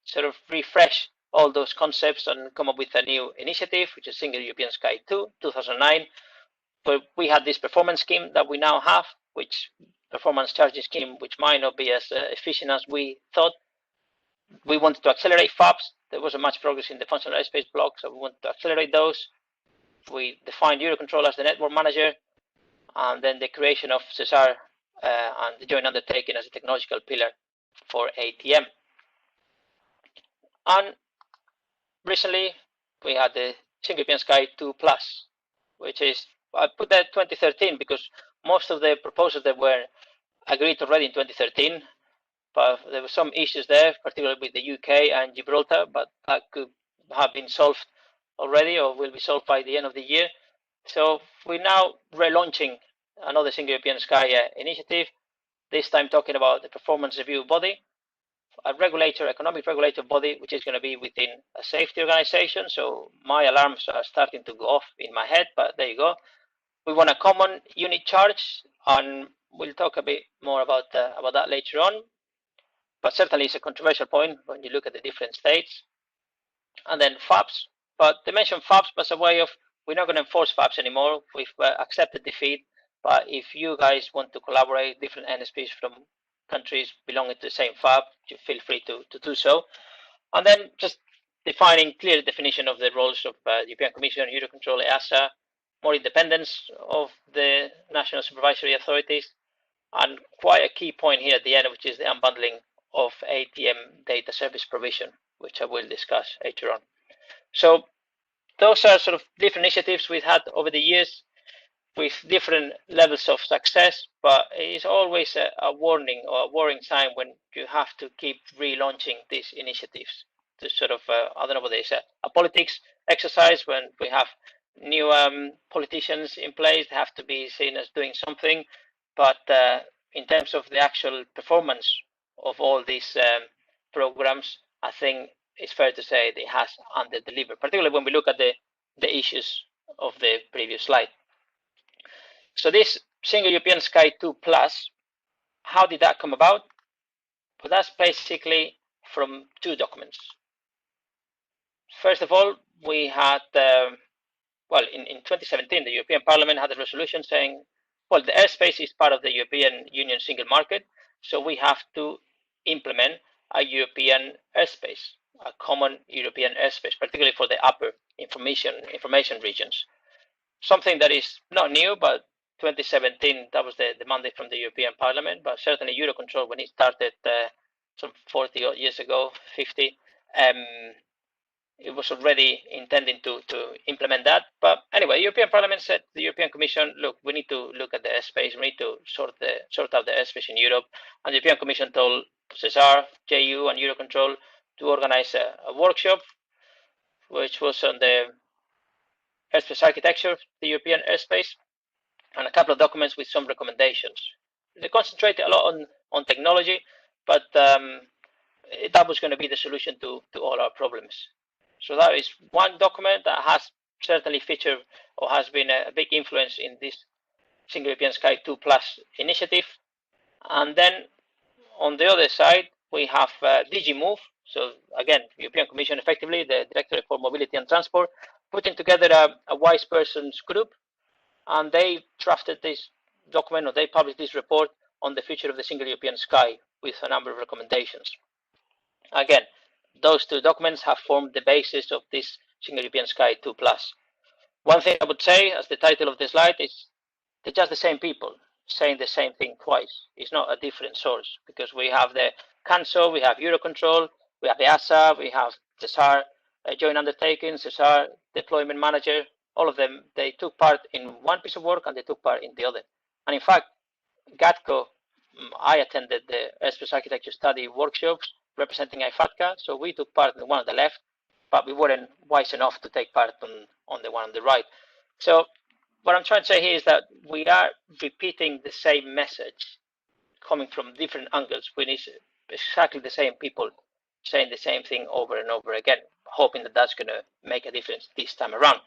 sort of refresh all those concepts and come up with a new initiative, which is Single European Sky 2, 2009, where we had this performance scheme that we now have, which performance charging scheme, which might not be as efficient as we thought. We wanted to accelerate FABs. There wasn't much progress in the functional airspace blocks, so we wanted to accelerate those. We defined Eurocontrol as the network manager, and then the creation of CESAR and the joint undertaking as a technological pillar for ATM. And recently, we had the Single European Sky 2 Plus, which is, I put that 2013 because most of the proposals that were agreed already in 2013, but there were some issues there, particularly with the UK and Gibraltar, but that could have been solved already or will be solved by the end of the year. So we're now relaunching another Single European Sky initiative, this time talking about the performance review body, a regulator, economic regulator body, which is going to be within a safety organization. So my alarms are starting to go off in my head, but there you go. We want a common unit charge, and we'll talk a bit more about that later on. But certainly it's a controversial point when you look at the different states. And then FABs, but they mentioned FABs as a way of, we're not going to enforce FABs anymore. We've accepted defeat, but if you guys want to collaborate, different NSPs from countries belonging to the same FAB, you feel free to do so. And then just defining clear definition of the roles of the European Commission, Eurocontrol, EASA, more independence of the national supervisory authorities, and quite a key point here at the end, which is the unbundling of ATM data service provision, which I will discuss later on. So those are sort of different initiatives we've had over the years. with different levels of success, but it's always a warning or a worrying sign when you have to keep relaunching these initiatives to sort of, I don't know what they say, a politics exercise when we have new politicians in place. They have to be seen as doing something, but in terms of the actual performance of all these programs, I think it's fair to say that it has under-delivered, particularly when we look at the issues of the previous slide. So this Single European Sky 2 Plus, how did that come about? Well, that's basically from two documents. First of all, we had, well, in 2017, the European Parliament had a resolution saying, well, the airspace is part of the European Union single market, so we have to implement a European airspace, a common European airspace, particularly for the upper information regions. Something that is not new, but 2017, that was the mandate from the European Parliament, but certainly Eurocontrol, when it started some 40 odd years ago, 50, it was already intending to implement that. But anyway, the European Parliament said to the European Commission, look, we need to look at the airspace, we need to sort out the airspace in Europe. And the European Commission told CESAR, JU, and Eurocontrol to organize a workshop, which was on the airspace architecture, the European airspace, and a couple of documents with some recommendations. They concentrated a lot on technology, but that was going to be the solution to all our problems. So that is one document that has certainly featured or has been a big influence in this Single European Sky 2 Plus initiative. And then on the other side, we have DG Move. So again, European Commission, effectively the Directorate for Mobility and Transport, putting together a wise persons group, and they drafted this document, or they published this report on the future of the Single European Sky with a number of recommendations. Again, those two documents have formed the basis of this Single European Sky 2 Plus. One thing I would say, as the title of the slide, is they're just the same people saying the same thing twice. It's not a different source, because we have the CANSO, we have Eurocontrol, we have EASA, we have CESAR joint undertaking, CESAR deployment manager. All of them, they took part in one piece of work and they took part in the other. And in fact, GATCO, I attended the airspace architecture study workshops representing IFATCA, so we took part in the one on the left, but we weren't wise enough to take part on the one on the right. So what I'm trying to say here is that we are repeating the same message coming from different angles. We need exactly the same people saying the same thing over and over again, hoping that that's going to make a difference this time around.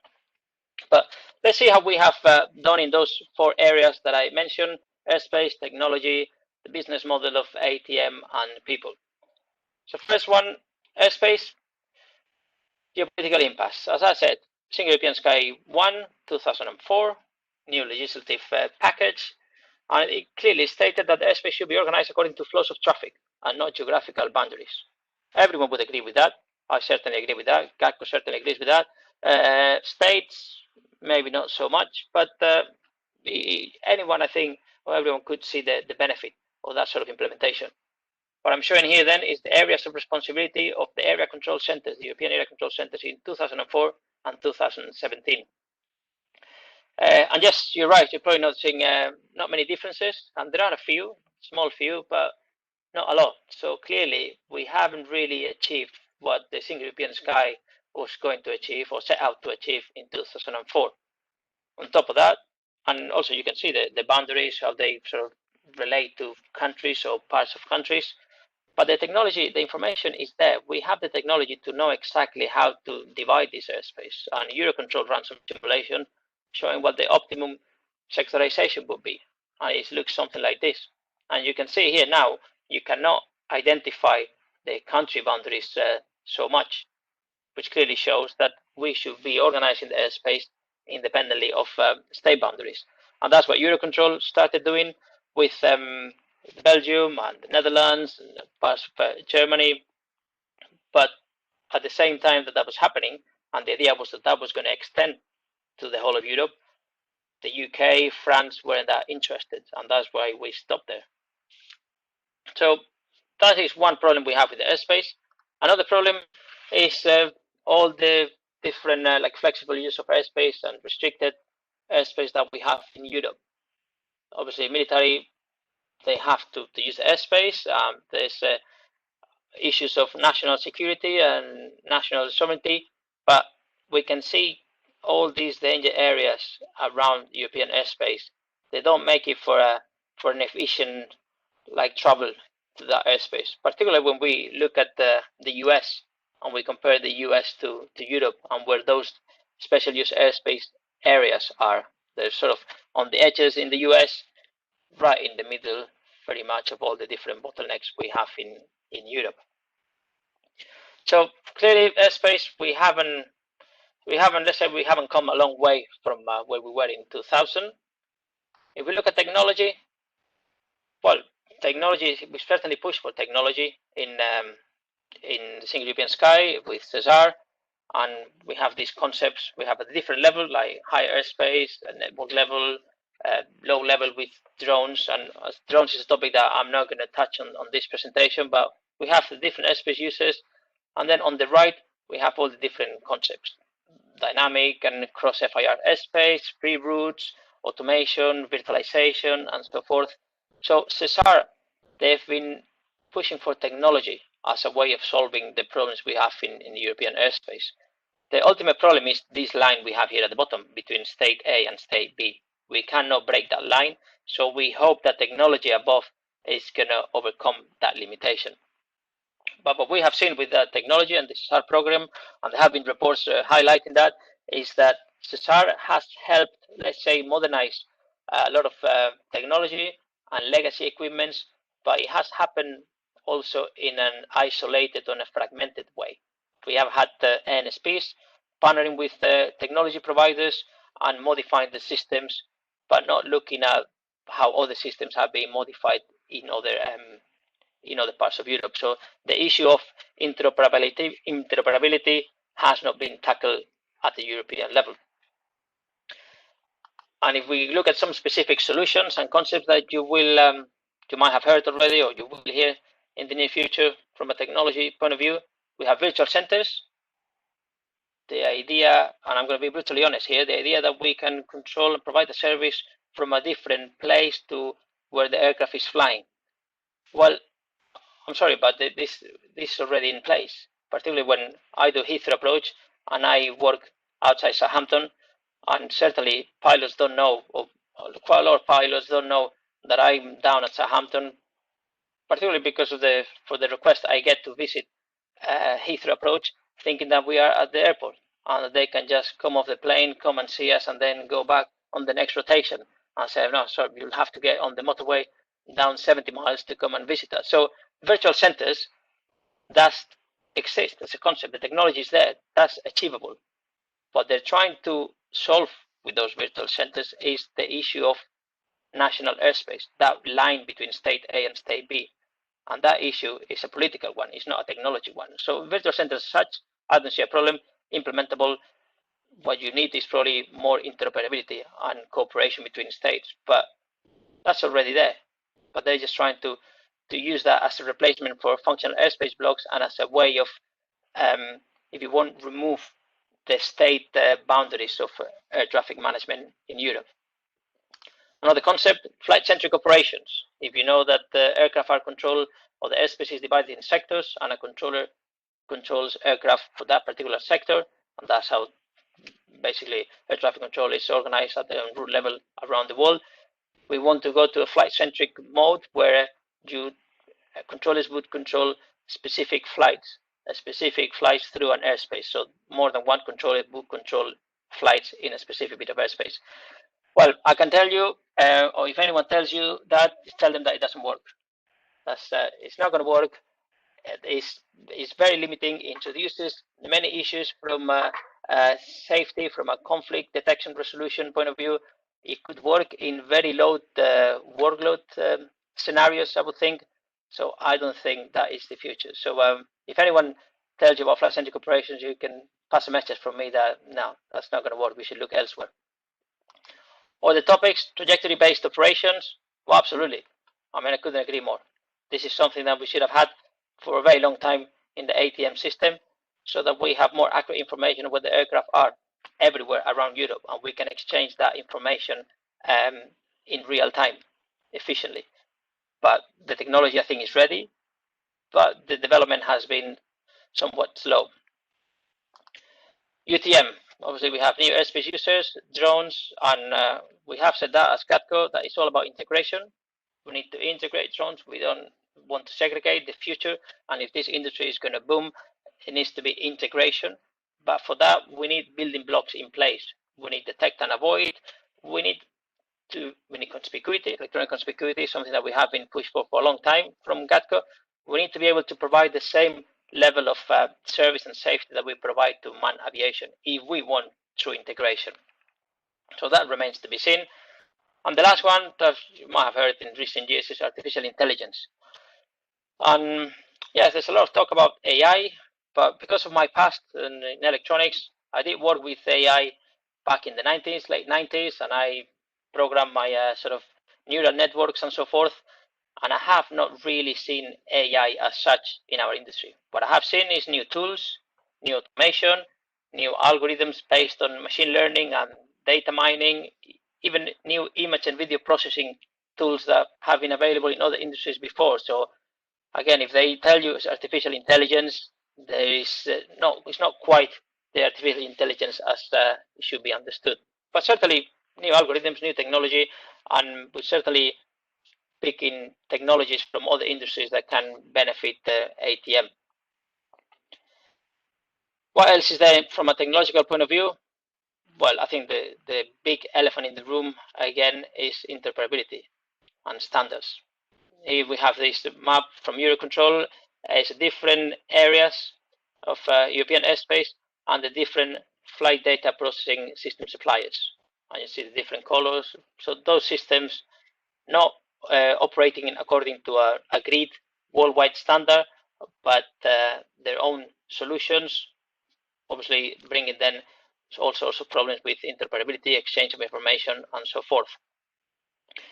But let's see how we have done in those four areas that I mentioned: airspace, technology, the business model of ATM, and people. So first one, airspace, geopolitical impasse. As I said, Single European Sky 1, 2004, new legislative package, and it clearly stated that the airspace should be organized according to flows of traffic and not geographical boundaries. Everyone would agree with that. I certainly agree with that. GATCO certainly agrees with that. States, maybe not so much, but anyone, I think, or everyone could see the benefit of that sort of implementation. What I'm showing here then is the areas of responsibility of the area control centers, the European area control centers in 2004 and 2017. And yes, you're right, you're probably noticing not many differences, and there are a few, small few, but not a lot. So clearly, we haven't really achieved what the Single European Sky was going to achieve or set out to achieve in 2004. On top of that, and also you can see the boundaries, how they sort of relate to countries or parts of countries. But the technology, the information is there. We have the technology to know exactly how to divide this airspace. And Eurocontrol ran some simulation showing what the optimum sectorization would be. And it looks something like this. And you can see here now, you cannot identify the country boundaries so much, which clearly shows that we should be organizing the airspace independently of state boundaries. And that's what Eurocontrol started doing with Belgium and the Netherlands and parts of Germany. But at the same time that was happening, and the idea was that was going to extend to the whole of Europe, the UK, France weren't that interested, and that's why we stopped there. So that is one problem we have with the airspace. Another problem is all the different like flexible use of airspace and restricted airspace that we have in Europe. Obviously, military, they have to use the airspace. There's issues of national security and national sovereignty, but we can see all these danger areas around European airspace. They don't make it for an efficient travel to that airspace, particularly when we look at the US and we compare the US to Europe and where those special use airspace areas are. They're sort of on the edges in the US, right in the middle very much of all the different bottlenecks we have in Europe. So clearly airspace, we haven't come a long way from where we were in 2000. If we look at technology, well, technology, we certainly push for technology in the Single European Sky with CESAR, and we have these concepts. We have a different level, like high airspace, network level, low level with drones, and drones is a topic that I'm not going to touch on this presentation, but we have the different airspace uses, and then on the right we have all the different concepts: dynamic and cross FIR airspace, free routes, automation, virtualization, and so forth. So CESAR, they've been pushing for technology as a way of solving the problems we have in European airspace. The ultimate problem is this line we have here at the bottom between state A and state B. We cannot break that line, so we hope that technology above is going to overcome that limitation. But what we have seen with the technology and the CESAR program, and there have been reports highlighting that, is that CESAR has helped, let's say, modernize a lot of technology and legacy equipments, but it has happened also in an isolated and a fragmented way. We have had the NSPs partnering with technology providers and modifying the systems, but not looking at how other systems have been modified in other parts of Europe. So the issue of interoperability has not been tackled at the European level. And if we look at some specific solutions and concepts that you might have heard already, or you will hear in the near future from a technology point of view, we have virtual centers. The idea, and I'm going to be brutally honest here, the idea that we can control and provide a service from a different place to where the aircraft is flying. Well, I'm sorry, but this is already in place, particularly when I do Heathrow approach and I work outside Southampton, and certainly pilots don't know, or quite a lot of pilots don't know that I'm down at Southampton, particularly because of the request I get to visit Heathrow approach, thinking that we are at the airport and they can just come off the plane, come and see us, and then go back on the next rotation. And say, no, sorry, you'll have to get on the motorway down 70 miles to come and visit us. So virtual centers does exist as a concept. The technology is there. That's achievable. What they're trying to solve with those virtual centers is the issue of national airspace, that line between state A and state B. And that issue is a political one. It's not a technology one. So virtual centers as such, I don't see a problem, implementable. What you need is probably more interoperability and cooperation between states, but that's already there. But they're just trying to use that as a replacement for functional airspace blocks and as a way of, if you want, remove the state boundaries of air traffic management in Europe. Another concept, flight-centric operations. If you know that the aircraft are controlled, or the airspace is divided in sectors, and a controller controls aircraft for that particular sector, and that's how basically air traffic control is organized at the route level around the world. We want to go to a flight-centric mode where controllers would control specific flights through an airspace. So more than one controller would control flights in a specific bit of airspace. Well, I can tell you, or if anyone tells you that, tell them that it doesn't work. It's not going to work. It's very limiting. It introduces many issues from safety, from a conflict detection resolution point of view. It could work in very low workload scenarios, I would think. So I don't think that is the future. So if anyone tells you about flight-centric operations, you can pass a message from me that no, that's not going to work. We should look elsewhere. Or the topics, trajectory-based operations. Well, absolutely. I mean, I couldn't agree more. This is something that we should have had for a very long time in the ATM system, so that we have more accurate information of where the aircraft are. everywhere around Europe, and we can exchange that information in real time, efficiently. But the technology, I think, is ready, but the development has been somewhat slow. UTM, obviously we have new airspace users, drones, and we have said that as GATCO, that it's all about integration. We need to integrate drones. We don't want to segregate the future, and if this industry is going to boom, it needs to be integration. But for that, we need building blocks in place. We need detect and avoid. We need conspicuity. Electronic conspicuity is something that we have been pushed for a long time from GATCO. We need to be able to provide the same level of service and safety that we provide to manned aviation if we want true integration. So that remains to be seen. And the last one that you might have heard in recent years is artificial intelligence. And yes, there's a lot of talk about AI, but because of my past in electronics, I did work with AI back in the 90s, late 90s, and I programmed my sort of neural networks and so forth. And I have not really seen AI as such in our industry. What I have seen is new tools, new automation, new algorithms based on machine learning and data mining, even new image and video processing tools that have been available in other industries before. So again, if they tell you it's artificial intelligence, there is it's not quite the artificial intelligence as it should be understood. But certainly new algorithms, new technology, and we certainly picking technologies from other industries that can benefit the ATM. What else is there from a technological point of view? Well, I think the big elephant in the room, again, is interoperability and standards. If we have this map from Eurocontrol, it's different areas of European airspace and the different flight data processing system suppliers. And you see the different colors. So those systems not operating according to a agreed worldwide standard, but their own solutions, obviously bringing then all sorts of problems with interoperability, exchange of information, and so forth.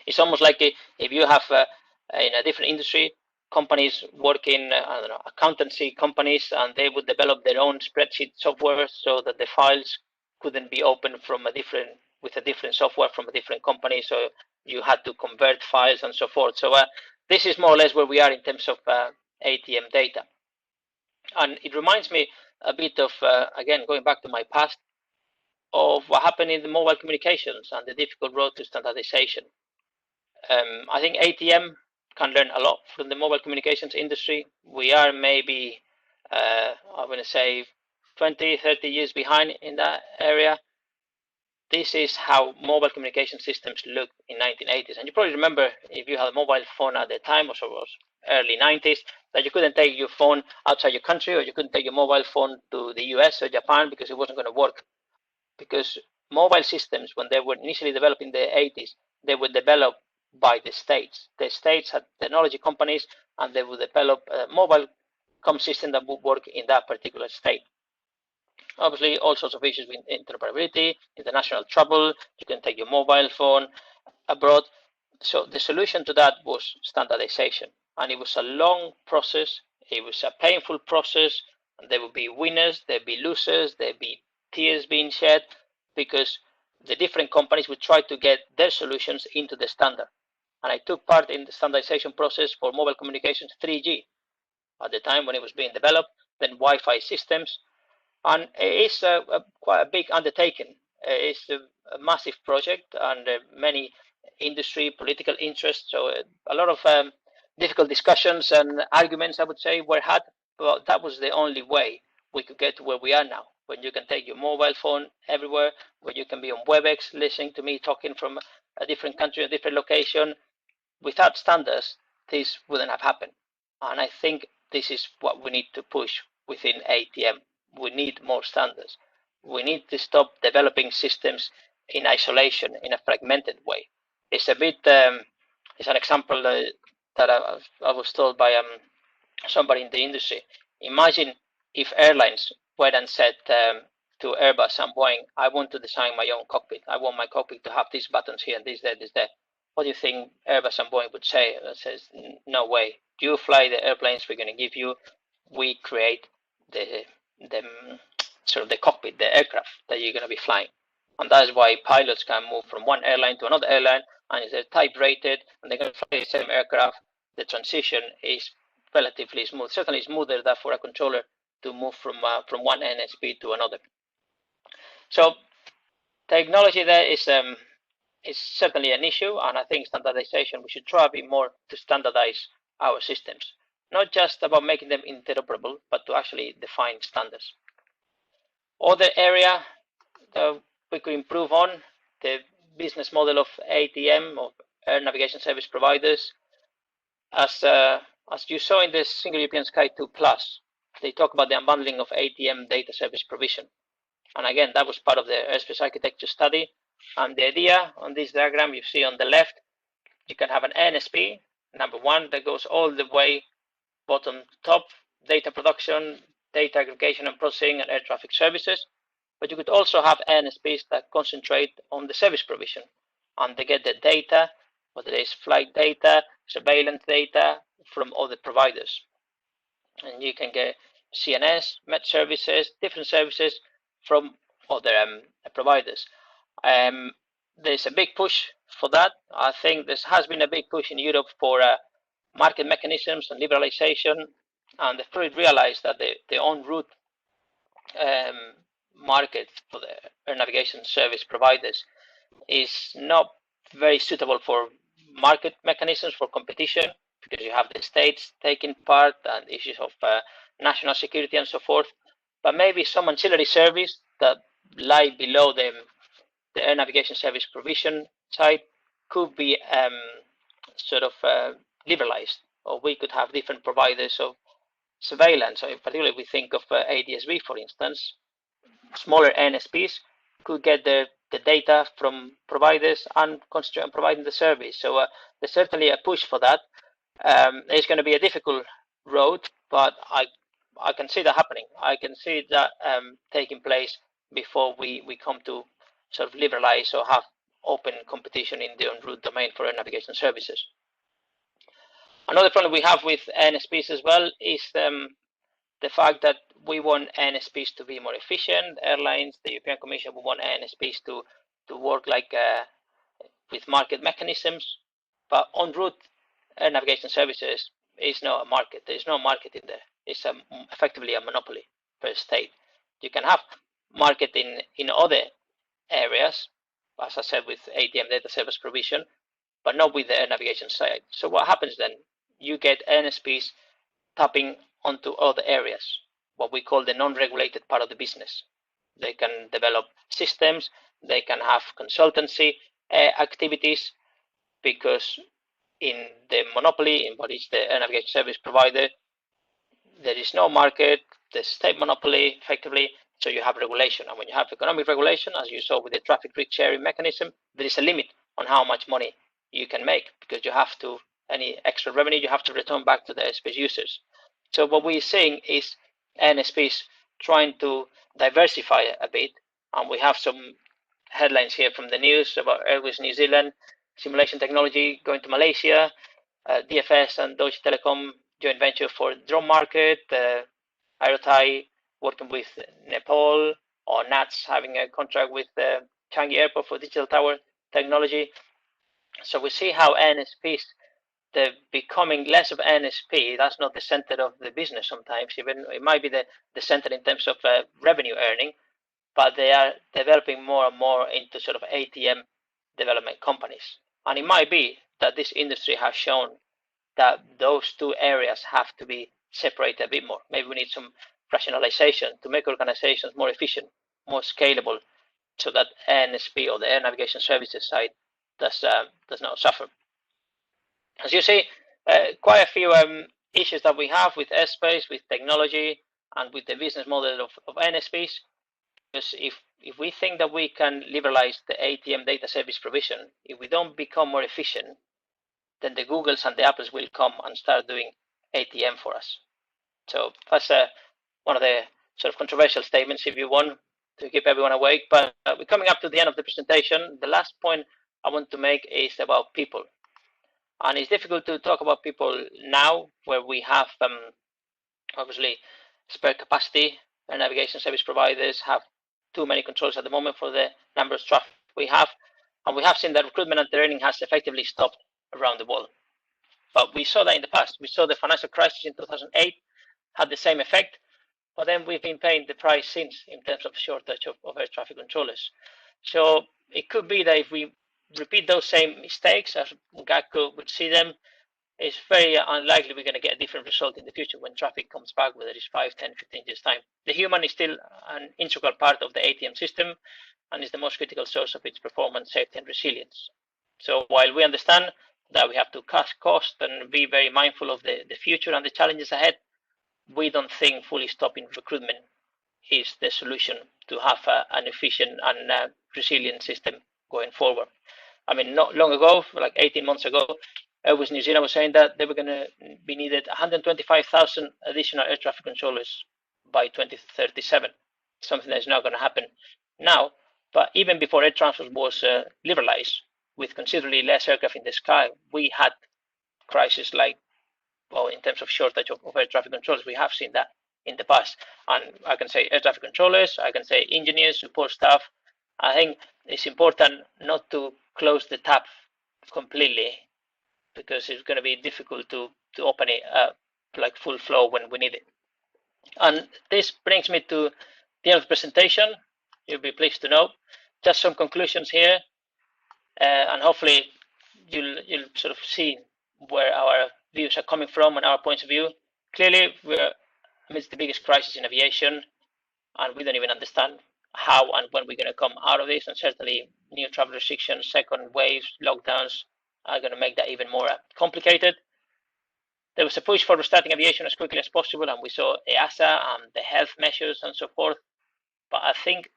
It's almost like if you have in a different industry, companies working, I don't know, accountancy companies, and they would develop their own spreadsheet software so that the files couldn't be opened from a different software from a different company. So you had to convert files and so forth. So this is more or less where we are in terms of ATM data. And it reminds me a bit of, again, going back to my past, of what happened in the mobile communications and the difficult road to standardization. I think ATM can learn a lot from the mobile communications industry. We are maybe, I'm going to say, 20, 30 years behind in that area. This is how mobile communication systems looked in 1980s. And you probably remember, if you had a mobile phone at the time, or so it was early 90s, that you couldn't take your phone outside your country, or you couldn't take your mobile phone to the US or Japan because it wasn't going to work. Because mobile systems, when they were initially developed in the 80s, they were developed by the states. The states had technology companies, and they would develop a mobile com system that would work in that particular state. Obviously, all sorts of issues with interoperability, international travel. You can take your mobile phone abroad. So the solution to that was standardization, and it was a long process. It was a painful process, and there would be winners, there'd be losers, there'd be tears being shed, because the different companies would try to get their solutions into the standard. And I took part in the standardization process for mobile communications 3G at the time when it was being developed, then Wi-Fi systems. And it's quite a big undertaking. It's a massive project, and many industry, political interests. So a lot of difficult discussions and arguments, I would say, were had. But that was the only way we could get to where we are now, when you can take your mobile phone everywhere, where you can be on WebEx listening to me talking from a different country, a different location. Without standards, this wouldn't have happened. And I think this is what we need to push within ATM. We need more standards. We need to stop developing systems in isolation, in a fragmented way. It's a bit, it's an example that I was told by somebody in the industry. Imagine if airlines went and said to Airbus and Boeing, I want to design my own cockpit. I want my cockpit to have these buttons here, this there, this there. What do you think Airbus and Boeing would say? It says, no way. You fly the airplanes we're going to give you. We create the sort of the cockpit, the aircraft that you're going to be flying. And that's why pilots can move from one airline to another airline, and if they're type rated and they're going to fly the same aircraft, the transition is relatively smooth, certainly smoother than for a controller to move from one NSP to another. So technology there is certainly an issue, and I think standardization, we should try a bit more to standardize our systems, not just about making them interoperable, but to actually define standards. Other area that we could improve on, the business model of ATM, of air navigation service providers. As you saw in the Single European Sky 2 Plus, they talk about the unbundling of ATM data service provision. And again, that was part of the airspace architecture study. And the idea on this diagram you see on the left, you can have an NSP, number one, that goes all the way bottom to top, data production, data aggregation and processing, and air traffic services. But you could also have NSPs that concentrate on the service provision, and they get the data, whether it's flight data, surveillance data from other providers. And you can get CNS, Met services, different services from other providers. There's a big push for that. I think there has been a big push in Europe for market mechanisms and liberalization, and they've probably realized that the en-route market for the air navigation service providers is not very suitable for market mechanisms for competition, because you have the states taking part and issues of national security and so forth. But maybe some ancillary service that lie below the air navigation service provision side could be sort of liberalized, or we could have different providers of surveillance. So in particular, if we think of ADSB, for instance, smaller NSPs could get the data from providers and concentrate on providing the service. So there's certainly a push for that. It's going to be a difficult road, but I can see that happening. I can see that taking place before we come to sort of liberalize or have open competition in the en-route domain for air navigation services. Another problem we have with NSPs as well is the fact that we want NSPs to be more efficient. Airlines, the European Commission, we want NSPs to work like with market mechanisms, but en route air navigation services is not a market. There is no market in there. It's effectively a monopoly per state. You can have market in other areas, as I said, with ATM data service provision, but not with the air navigation side. So what happens then? You get NSPs tapping onto other areas, what we call the non-regulated part of the business. They can develop systems, they can have consultancy activities, because in the monopoly, in what is the air navigation service provider, there is no market, the state monopoly effectively, so you have regulation. And when you have economic regulation, as you saw with the traffic risk sharing mechanism, there is a limit on how much money you can make, because you have to, any extra revenue, you have to return back to the airspace users. So what we're seeing is NSPs trying to diversify a bit, and we have some headlines here from the news about Airways New Zealand, simulation technology going to Malaysia, DFS and Deutsche Telekom joint venture for drone market, Aerotai working with Nepal, or NATS having a contract with Changi Airport for digital tower technology. So we see how NSPs, they're becoming less of NSP. That's not the center of the business sometimes. Even it might be the center in terms of revenue earning, but they are developing more and more into sort of ATM development companies. And it might be that this industry has shown that those two areas have to be separated a bit more. Maybe we need some rationalization to make organizations more efficient, more scalable, so that NSP, or the air navigation services side, does not suffer. As you see, quite a few issues that we have with airspace, with technology, and with the business model of NSPs. Because if we think that we can liberalize the ATM data service provision, if we don't become more efficient, then the Googles and the Apples will come and start doing ATM for us. So that's one of the sort of controversial statements, if you want, to keep everyone awake. But we're coming up to the end of the presentation. The last point I want to make is about people. And it's difficult to talk about people now, where we have obviously spare capacity air navigation service providers have too many controls at the moment for the number of traffic we have. And we have seen that recruitment and training has effectively stopped around the world. But we saw that in the past. We saw the financial crisis in 2008 had the same effect, but then we've been paying the price since in terms of shortage of air traffic controllers. So it could be that if we repeat those same mistakes as GATCO would see them, it's very unlikely we're going to get a different result in the future when traffic comes back, whether it's 5, 10, 15 years time. The human is still an integral part of the ATM system and is the most critical source of its performance, safety and resilience. So while we understand that we have to cut costs and be very mindful of the future and the challenges ahead, we don't think fully stopping recruitment is the solution to have an efficient and resilient system going forward. I mean, not long ago, like 18 months ago, Airways New Zealand was saying that they were going to be needed 125,000 additional air traffic controllers by 2037, something that is not going to happen now. But even before air transport was liberalized, with considerably less aircraft in the sky, we had crises like, well, in terms of shortage of air traffic controllers, we have seen that in the past. And I can say air traffic controllers, I can say engineers, support staff. I think it's important not to close the tap completely, because it's going to be difficult to open it like full flow when we need it. And this brings me to the end of the presentation. You'll be pleased to know just some conclusions here, and hopefully you'll sort of see where our views are coming from and our points of view. Clearly, we're amidst the biggest crisis in aviation, and we don't even understand how and when we're going to come out of this. And certainly, new travel restrictions, second waves, lockdowns are going to make that even more complicated. There was a push for restarting aviation as quickly as possible, and we saw EASA and the health measures and so forth. But I think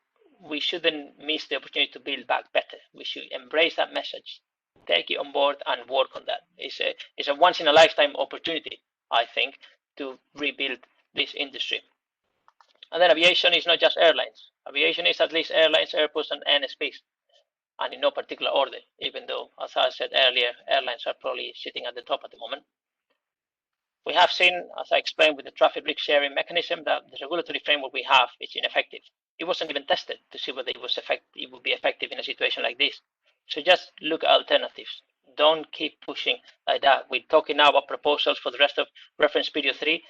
we shouldn't miss the opportunity to build back better. We should embrace that message, take it on board, and work on that. It's a once-in-a-lifetime opportunity, I think, to rebuild this industry. And then aviation is not just airlines. Aviation is at least airlines, airports, and NSPs. And in no particular order, even though, as I said earlier, airlines are probably sitting at the top at the moment. We have seen, as I explained with the traffic risk sharing mechanism, that the regulatory framework we have is ineffective. It wasn't even tested to see whether it would be effective in a situation like this. So just look at alternatives. Don't keep pushing like that. We're talking now about proposals for the rest of reference period 3.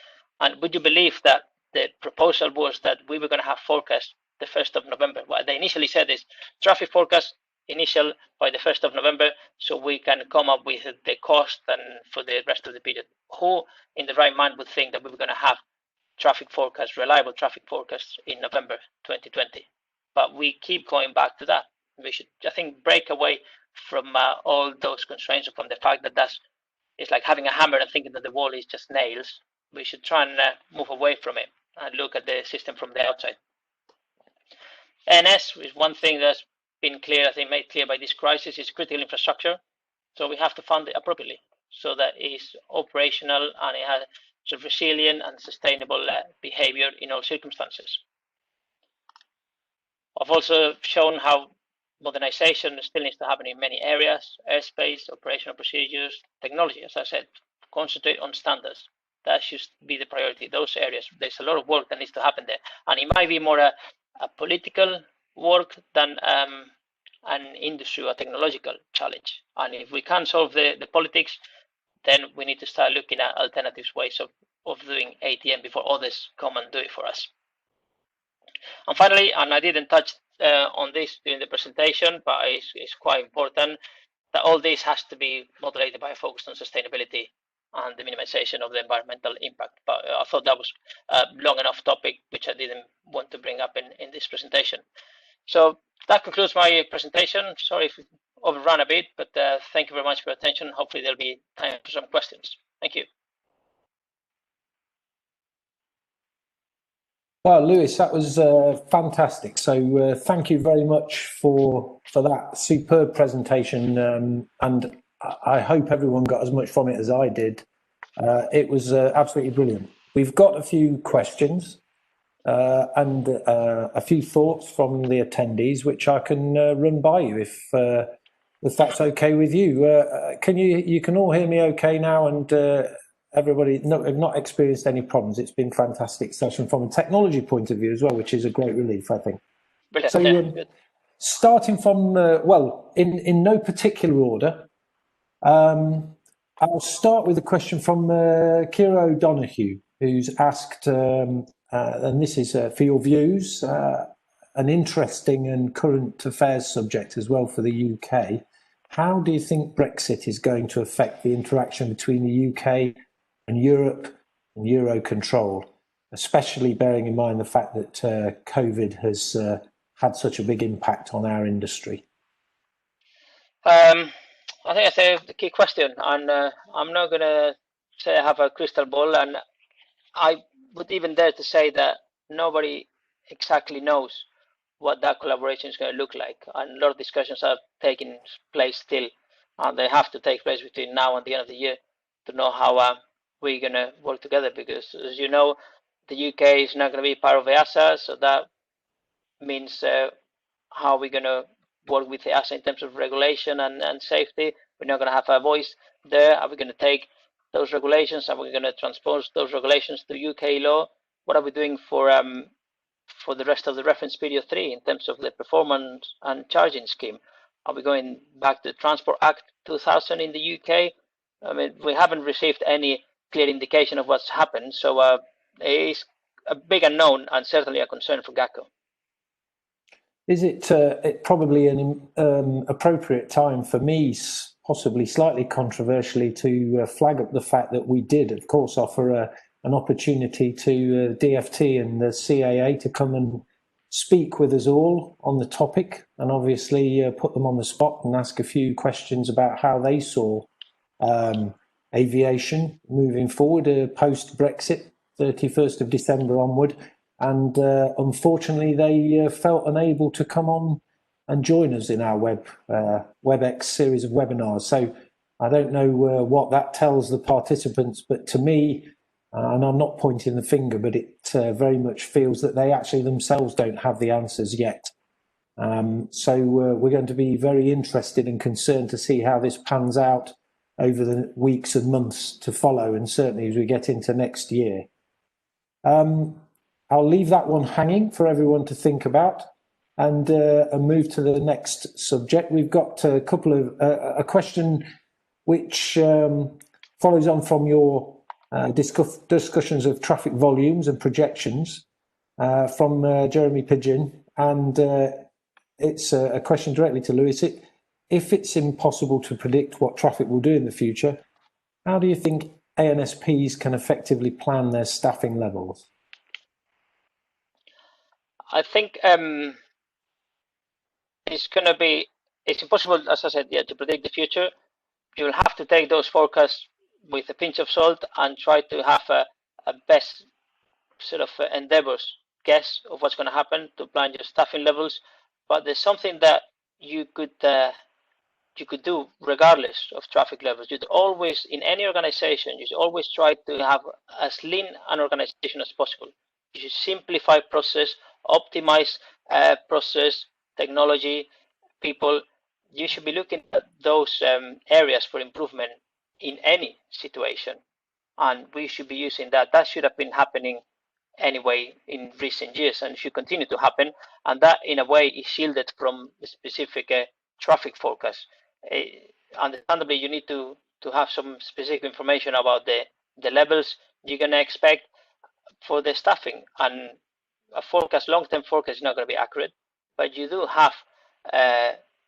And would you believe that the proposal was that we were going to have forecast the 1st of November? What they initially said is traffic forecast initial by the 1st of November, so we can come up with the cost and for the rest of the period. Who in the right mind would think that we were going to have traffic forecasts, reliable traffic forecasts in November 2020? But we keep going back to that. We should, I think, break away from all those constraints, from the fact that it's like having a hammer and thinking that the wall is just nails. We should try and move away from it and look at the system from the outside. NS is one thing that's been clear, I think, made clear by this crisis, is critical infrastructure. So we have to fund it appropriately so that it's operational and it has sort of resilient and sustainable behavior in all circumstances. I've also shown how modernization still needs to happen in many areas: airspace, operational procedures, technology. As I said, concentrate on standards. That should be the priority. Those areas, there's a lot of work that needs to happen there, and it might be more a political work than an industry or technological challenge. And if we can't solve the politics, then we need to start looking at alternative ways of doing ATM before others come and do it for us. And finally, and I didn't touch on this during the presentation, but it's quite important, that all this has to be moderated by a focus on sustainability and the minimization of the environmental impact. But I thought that was a long enough topic, which I didn't want to bring up in this presentation. So that concludes my presentation. Sorry if we overran a bit, but thank you very much for your attention. Hopefully there'll be time for some questions. Thank you. Well, Lewis, that was fantastic. So thank you very much for that superb presentation, and I hope everyone got as much from it as I did. It was absolutely brilliant. We've got a few questions and a few thoughts from the attendees, which I can run by you if that's okay with you. You can all hear me okay now, and everybody have not experienced any problems. It's been a fantastic session from a technology point of view as well, which is a great relief, I think. Brilliant. So, Yeah, starting from, well, in no particular order, I'll start with a question from Kira O'Donoghue, who's asked, and this is for your views, an interesting and current affairs subject as well for the UK. How do you think Brexit is going to affect the interaction between the UK and Europe and Eurocontrol, especially bearing in mind the fact that COVID has had such a big impact on our industry? I think that's a key question, and I'm not going to say I have a crystal ball, and I would even dare to say that nobody exactly knows what that collaboration is going to look like. And a lot of discussions are taking place still, and they have to take place between now and the end of the year to know how we're going to work together. Because, as you know, the UK is not going to be part of EASA, so that means how we're going to work with EASA in terms of regulation and safety. We're not going to have a voice there. Are we going to take those regulations? Are we going to transpose those regulations to UK law? What are we doing for the rest of the reference period 3 in terms of the performance and charging scheme? Are we going back to the Transport Act 2000 in the UK? I mean, we haven't received any clear indication of what's happened, so it is a big unknown and certainly a concern for GATCO. Is it probably an appropriate time for me, possibly slightly controversially, to flag up the fact that we did, of course, offer an opportunity to DFT and the CAA to come and speak with us all on the topic, and obviously put them on the spot and ask a few questions about how they saw aviation moving forward post-Brexit, 31st of December onward. And unfortunately, they felt unable to come on and join us in our WebEx series of webinars. So I don't know what that tells the participants, but to me, and I'm not pointing the finger, but it very much feels that they actually themselves don't have the answers yet. So we're going to be very interested and concerned to see how this pans out over the weeks and months to follow, and certainly as we get into next year. I'll leave that one hanging for everyone to think about, and move to the next subject. We've got a couple of a question which follows on from your discussions of traffic volumes and projections from Jeremy Pigeon, and it's a question directly to Lewis. If it's impossible to predict what traffic will do in the future, how do you think ANSPs can effectively plan their staffing levels? I think it's impossible, as I said, to predict the future. You'll have to take those forecasts with a pinch of salt and try to have a best sort of endeavors guess of what's going to happen to plan your staffing levels. But there's something that you could do regardless of traffic levels. You'd always, in any organization, you should always try to have as lean an organization as possible. You should simplify process, optimize process, technology, people. You should be looking at those areas for improvement in any situation, and we should be using that. That should have been happening anyway in recent years and should continue to happen, and that in a way is shielded from the specific traffic forecast. Understandably, you need to have some specific information about the levels you're going to expect for the staffing, and a forecast, long-term forecast, is not going to be accurate, but you do have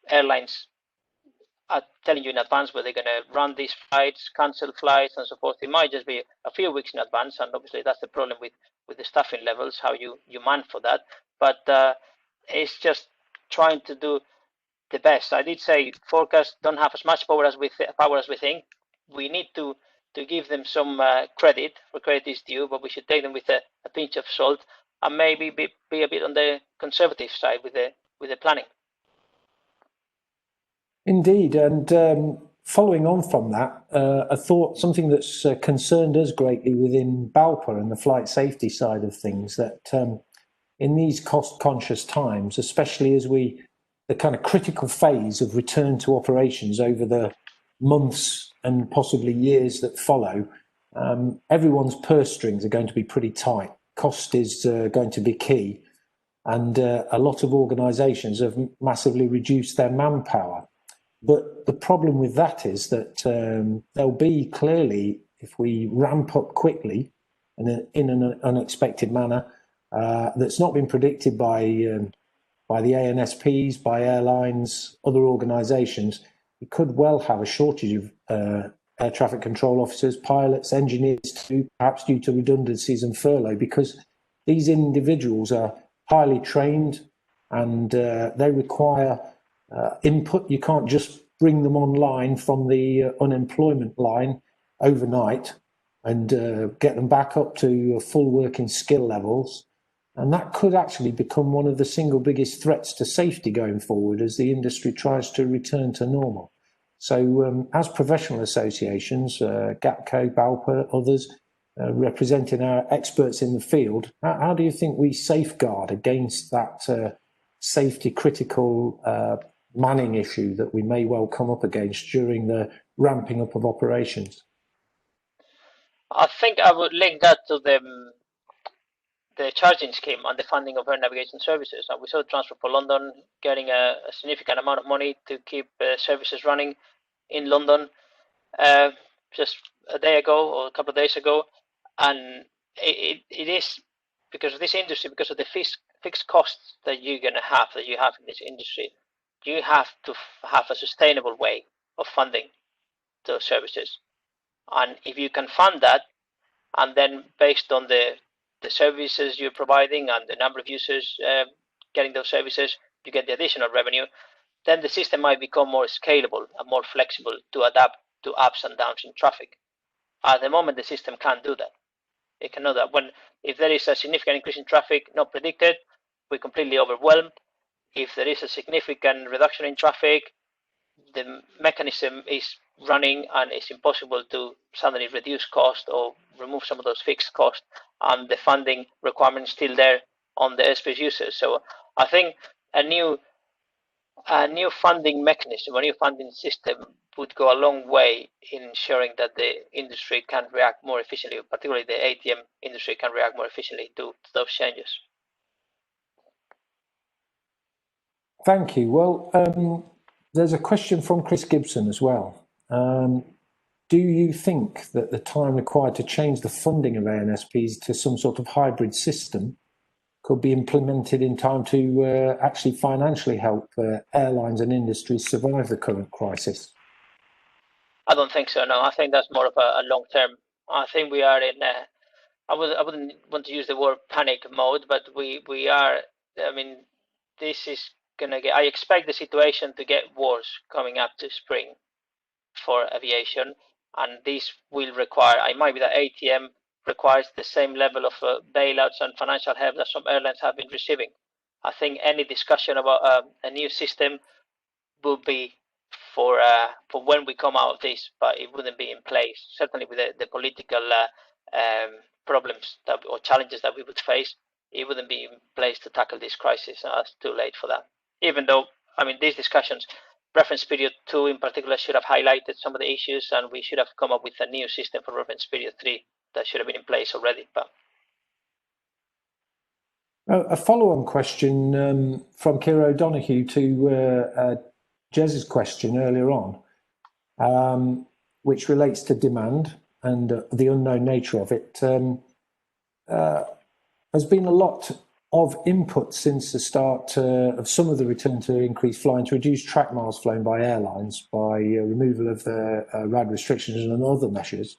airlines are telling you in advance where they're going to run these flights, cancel flights, and so forth. It might just be a few weeks in advance, and obviously that's the problem with the staffing levels, how you man for that. But it's just trying to do the best. I did say forecasts don't have as much power as we think. We need to give them some credit where credit is due, but we should take them with a pinch of salt and maybe be a bit on the conservative side with the planning. Indeed, and following on from that, a thought, something that's concerned us greatly within BALPA and the flight safety side of things, that in these cost-conscious times, especially as the kind of critical phase of return to operations over the months and possibly years that follow, everyone's purse strings are going to be pretty tight. Cost is going to be key. And a lot of organisations have massively reduced their manpower. But the problem with that is that there'll be clearly, if we ramp up quickly and in an unexpected manner, that's not been predicted by the ANSPs, by airlines, other organisations, we could well have a shortage of air traffic control officers, pilots, engineers too, perhaps due to redundancies and furlough, because these individuals are highly trained and they require input. You can't just bring them online from the unemployment line overnight and get them back up to full working skill levels. And that could actually become one of the single biggest threats to safety going forward as the industry tries to return to normal. So as professional associations, GATCO, BALPA, others, representing our experts in the field, how do you think we safeguard against that safety critical manning issue that we may well come up against during the ramping up of operations? I think I would link that to the charging scheme and the funding of air navigation services. And we saw Transport for London getting a significant amount of money to keep services running in London just a day ago or a couple of days ago. And it is because of this industry, because of the fixed costs that you have in this industry, you have to have a sustainable way of funding those services. And if you can fund that, and then based on the services you're providing and the number of users getting those services, you get the additional revenue, then the system might become more scalable and more flexible to adapt to ups and downs in traffic. At the moment, the system can't do that. It cannot do that. If there is a significant increase in traffic not predicted, we're completely overwhelmed. If there is a significant reduction in traffic, the mechanism is running and it's impossible to suddenly reduce cost or remove some of those fixed costs, and the funding requirement is still there on the airspace users. So I think a new funding mechanism, a new funding system would go a long way in ensuring that the industry can react more efficiently, particularly the ATM industry can react more efficiently to those changes. Thank you. Well, there's a question from Chris Gibson as well. Do you think that the time required to change the funding of ANSPs to some sort of hybrid system could be implemented in time to actually financially help airlines and industries survive the current crisis? I don't think so, no. I think that's more of a long term. I think we are in I wouldn't want to use the word panic mode, but we are, I mean, this is gonna get, I expect the situation to get worse coming up to spring for aviation, and this will require, it might be that ATM requires the same level of bailouts and financial help that some airlines have been receiving. I think any discussion about a new system will be for when we come out of this, but it wouldn't be in place. Certainly with the political problems or challenges that we would face, it wouldn't be in place to tackle this crisis. It's too late for that. Even though, I mean, these discussions, reference period 2 in particular, should have highlighted some of the issues, and we should have come up with a new system for reference period 3 that should have been in place already. But a follow-on question from Kira O'Donoghue to Jez's question earlier on, which relates to demand and the unknown nature of it. There's been a lot of input since the start of some of the return to increased flying to reduce track miles flown by airlines by removal of the RAD restrictions and other measures,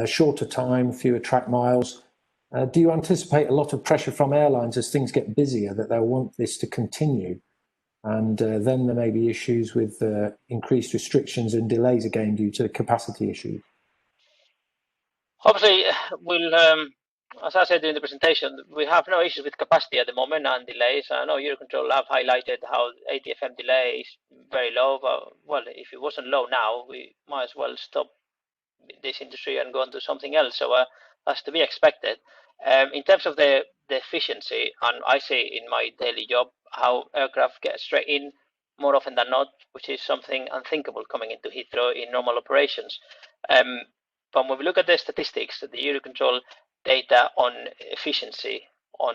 shorter time, fewer track miles. Do you anticipate a lot of pressure from airlines as things get busier that they'll want this to continue? And then there may be issues with increased restrictions and delays again due to capacity issues. Obviously, we'll, as I said during the presentation, we have no issues with capacity at the moment and delays. I know Eurocontrol have highlighted how ATFM delay is very low, but well, if it wasn't low now, we might as well stop this industry and go on to something else. So that's to be expected. In terms of the efficiency, and I see in my daily job how aircraft get straight in more often than not, which is something unthinkable coming into Heathrow in normal operations. but when we look at the statistics, the Eurocontrol data on efficiency, on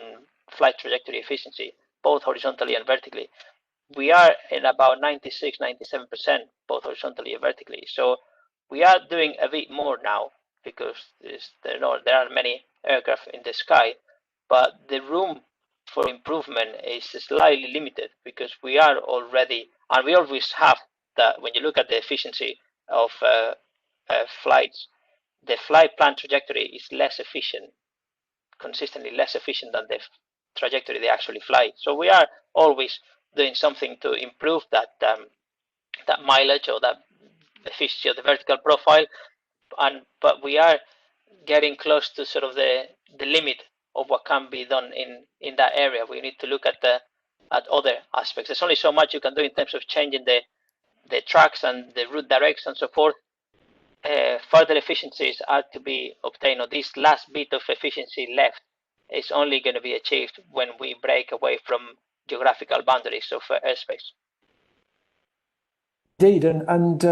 flight trajectory efficiency, both horizontally and vertically, we are in about 96, 97%, both horizontally and vertically. So we are doing a bit more now because there are many aircraft in the sky, but the room for improvement is slightly limited because we are already, and we always have that. When you look at the efficiency of flights, the flight plan trajectory is less efficient, consistently less efficient than the trajectory they actually fly. So we are always doing something to improve that that mileage or that efficiency of the vertical profile, but we are getting close to sort of the limit of what can be done in that area. We need to look at other aspects. There's only so much you can do in terms of changing the tracks and the route directs and so forth. Further efficiencies are to be obtained, or this last bit of efficiency left is only going to be achieved when we break away from geographical boundaries of airspace. Indeed, and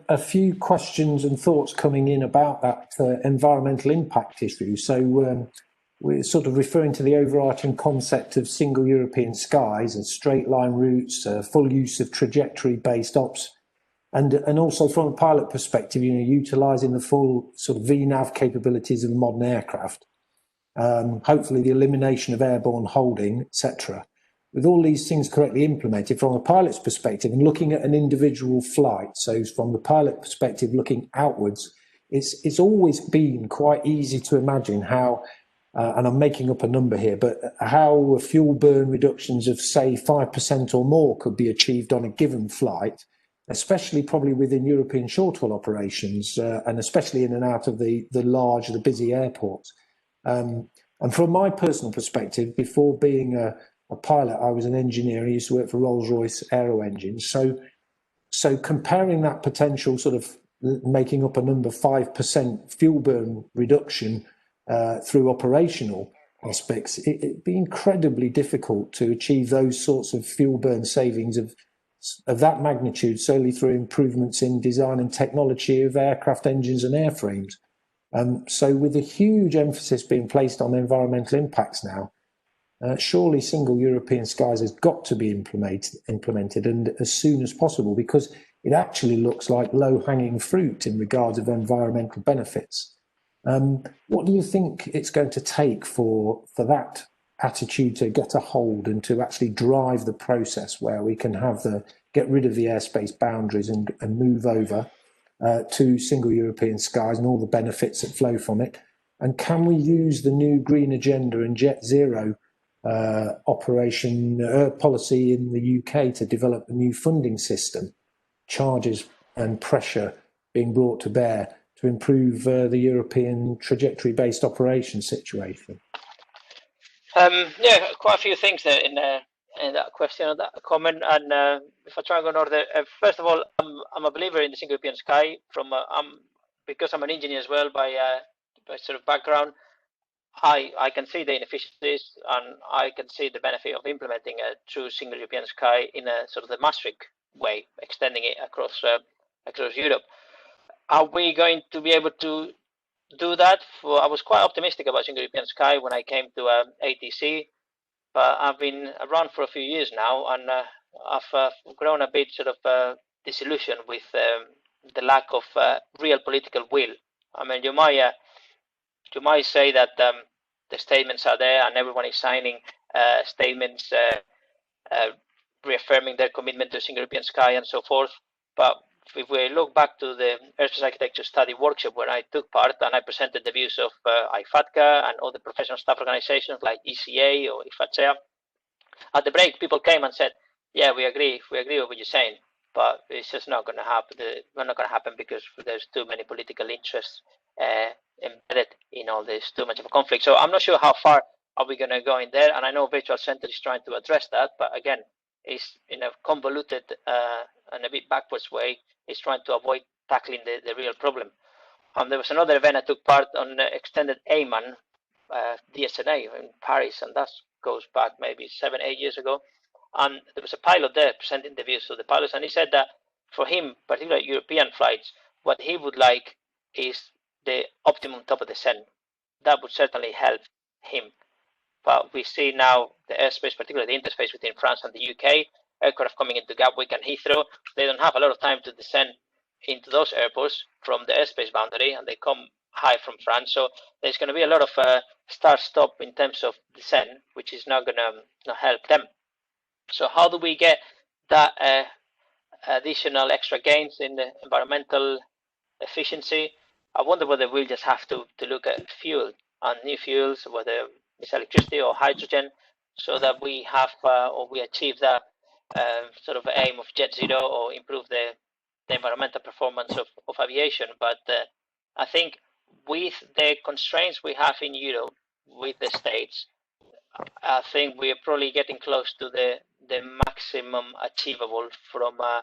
a few questions and thoughts coming in about that environmental impact issue. So we're sort of referring to the overarching concept of single European skies and straight line routes, full use of trajectory-based ops, and also from a pilot perspective, utilising the full sort of VNAV capabilities of modern aircraft. Hopefully the elimination of airborne holding, etc. With all these things correctly implemented from a pilot's perspective and looking at an individual flight, so from the pilot perspective looking outwards, it's always been quite easy to imagine how, and I'm making up a number here, but how fuel burn reductions of say 5% or more could be achieved on a given flight, especially probably within European short-haul operations, and especially in and out of the busy airports. And from my personal perspective, before being a pilot, I was an engineer. I used to work for Rolls-Royce Aero Engines. So comparing that potential sort of making up a number 5% fuel burn reduction through operational aspects, it'd be incredibly difficult to achieve those sorts of fuel burn savings of that magnitude solely through improvements in design and technology of aircraft engines and airframes. So with a huge emphasis being placed on environmental impacts now, surely single European skies has got to be implemented and as soon as possible, because it actually looks like low-hanging fruit in regards of environmental benefits. What do you think it's going to take for that attitude to get a hold and to actually drive the process where we can get rid of the airspace boundaries and move over to single European skies and all the benefits that flow from it? And can we use the new green agenda and Jet Zero operation policy in the UK to develop a new funding system, charges and pressure being brought to bear to improve the European trajectory-based operation situation? Yeah, quite a few things there in that question or that comment. And if I try and go in order, first of all, I'm a believer in the single European sky. Because I'm an engineer as well by sort of background. I can see the inefficiencies and I can see the benefit of implementing a true single European sky in a sort of the Maastricht way, extending it across Europe. Are we going to be able to do that? I was quite optimistic about single European sky when I came to ATC, but I've been around for a few years now, and I've grown a bit sort of disillusioned with the lack of real political will. I mean, you might say that the statements are there and everyone is signing statements reaffirming their commitment to single European sky and so forth. But if we look back to the Airspace Architecture Study Workshop where I took part and I presented the views of IFATCA and other professional staff organizations like ECA or IFATSEA, at the break people came and said, yeah, we agree with what you're saying, but it's just not going to happen. It's not going to happen because there's too many political interests embedded in all this, too much of a conflict. So I'm not sure how far are we going to go in there, and I know Virtual Center is trying to address that, but again, it's in a convoluted and a bit backwards way. It's trying to avoid tackling the real problem. There was another event I took part on, extended AMAN, DSNA in Paris, and that goes back maybe 7-8 years ago. And there was a pilot there presenting the views of the pilots, and he said that for him, particularly European flights, what he would like is the optimum top of descent. That would certainly help him. But we see now the airspace, particularly the interface between France and the UK, aircraft coming into Gatwick and Heathrow, they don't have a lot of time to descend into those airports from the airspace boundary, and they come high from France. So there's going to be a lot of start-stop in terms of descent, which is not going to help them. So how do we get that additional extra gains in the environmental efficiency? I wonder whether we'll just have to look at fuel and new fuels, whether it's electricity or hydrogen, so that we have or we achieve that sort of aim of jet zero, or improve the environmental performance of aviation. But I think with the constraints we have in Europe with the States, I think we are probably getting close to the maximum achievable from a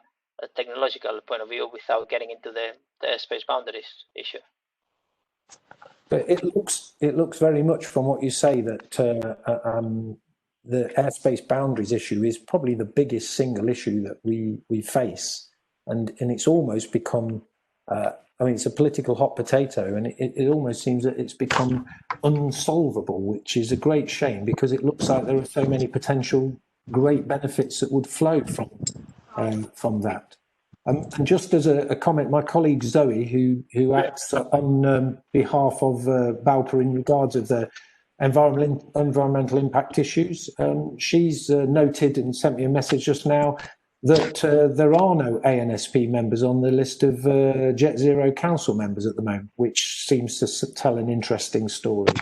technological point of view without getting into the airspace boundaries issue. But it looks very much from what you say that the airspace boundaries issue is probably the biggest single issue that we face, and it's almost become. I mean, it's a political hot potato, and it almost seems that it's become unsolvable, which is a great shame, because it looks like there are so many potential great benefits that would flow from that. And just as a comment, my colleague Zoe, who acts on behalf of BALPA in regards of the environmental impact issues, she's noted and sent me a message just now that there are no ANSP members on the list of Jet Zero Council members at the moment, which seems to tell an interesting story.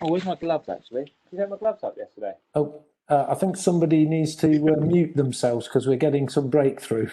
Oh, where's my gloves, actually? Did you have my gloves up yesterday? Oh, I think somebody needs to mute themselves, because we're getting some breakthrough.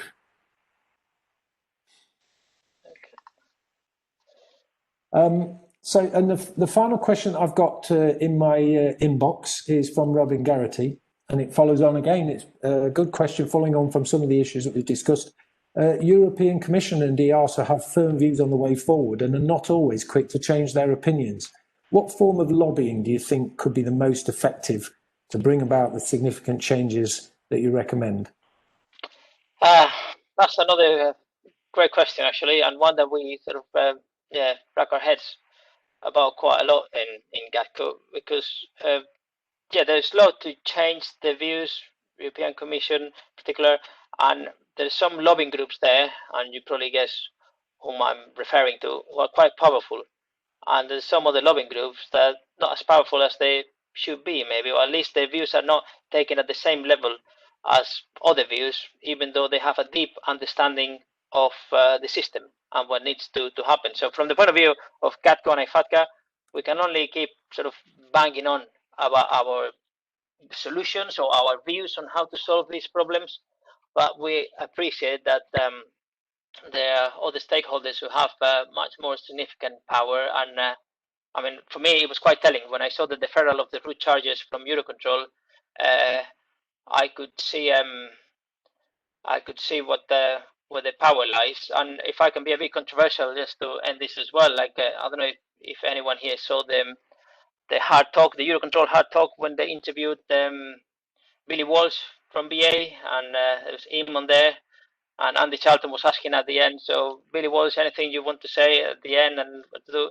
So, and the final question I've got in my inbox is from Robin Garrity, and it follows on again. It's a good question following on from some of the issues that we've discussed. European Commission and EASA have firm views on the way forward and are not always quick to change their opinions. What form of lobbying do you think could be the most effective to bring about the significant changes that you recommend? That's another great question, actually, and one that we sort of rack our heads about quite a lot in GATCO, because there's a lot to change the views, European Commission in particular, and there's some lobbying groups there, and you probably guess whom I'm referring to, who are quite powerful. And there's some other lobbying groups that are not as powerful as they should be, maybe, or at least their views are not taken at the same level as other views, even though they have a deep understanding of the system and what needs to happen. So from the point of view of GATCO and IFATCA, we can only keep sort of banging on about our solutions or our views on how to solve these problems, but we appreciate that there are other stakeholders who have much more significant power. And I mean, for me, it was quite telling when I saw the deferral of the route charges from Eurocontrol. I could see what the where the power lies. And if I can be a bit controversial, just to end this as well, like I don't know if anyone here saw the hard talk, the Eurocontrol hard talk, when they interviewed Billy Walsh from BA, and there was Eamon there, and Andy Charlton was asking at the end, so Billy Walsh, anything you want to say at the end and what to do?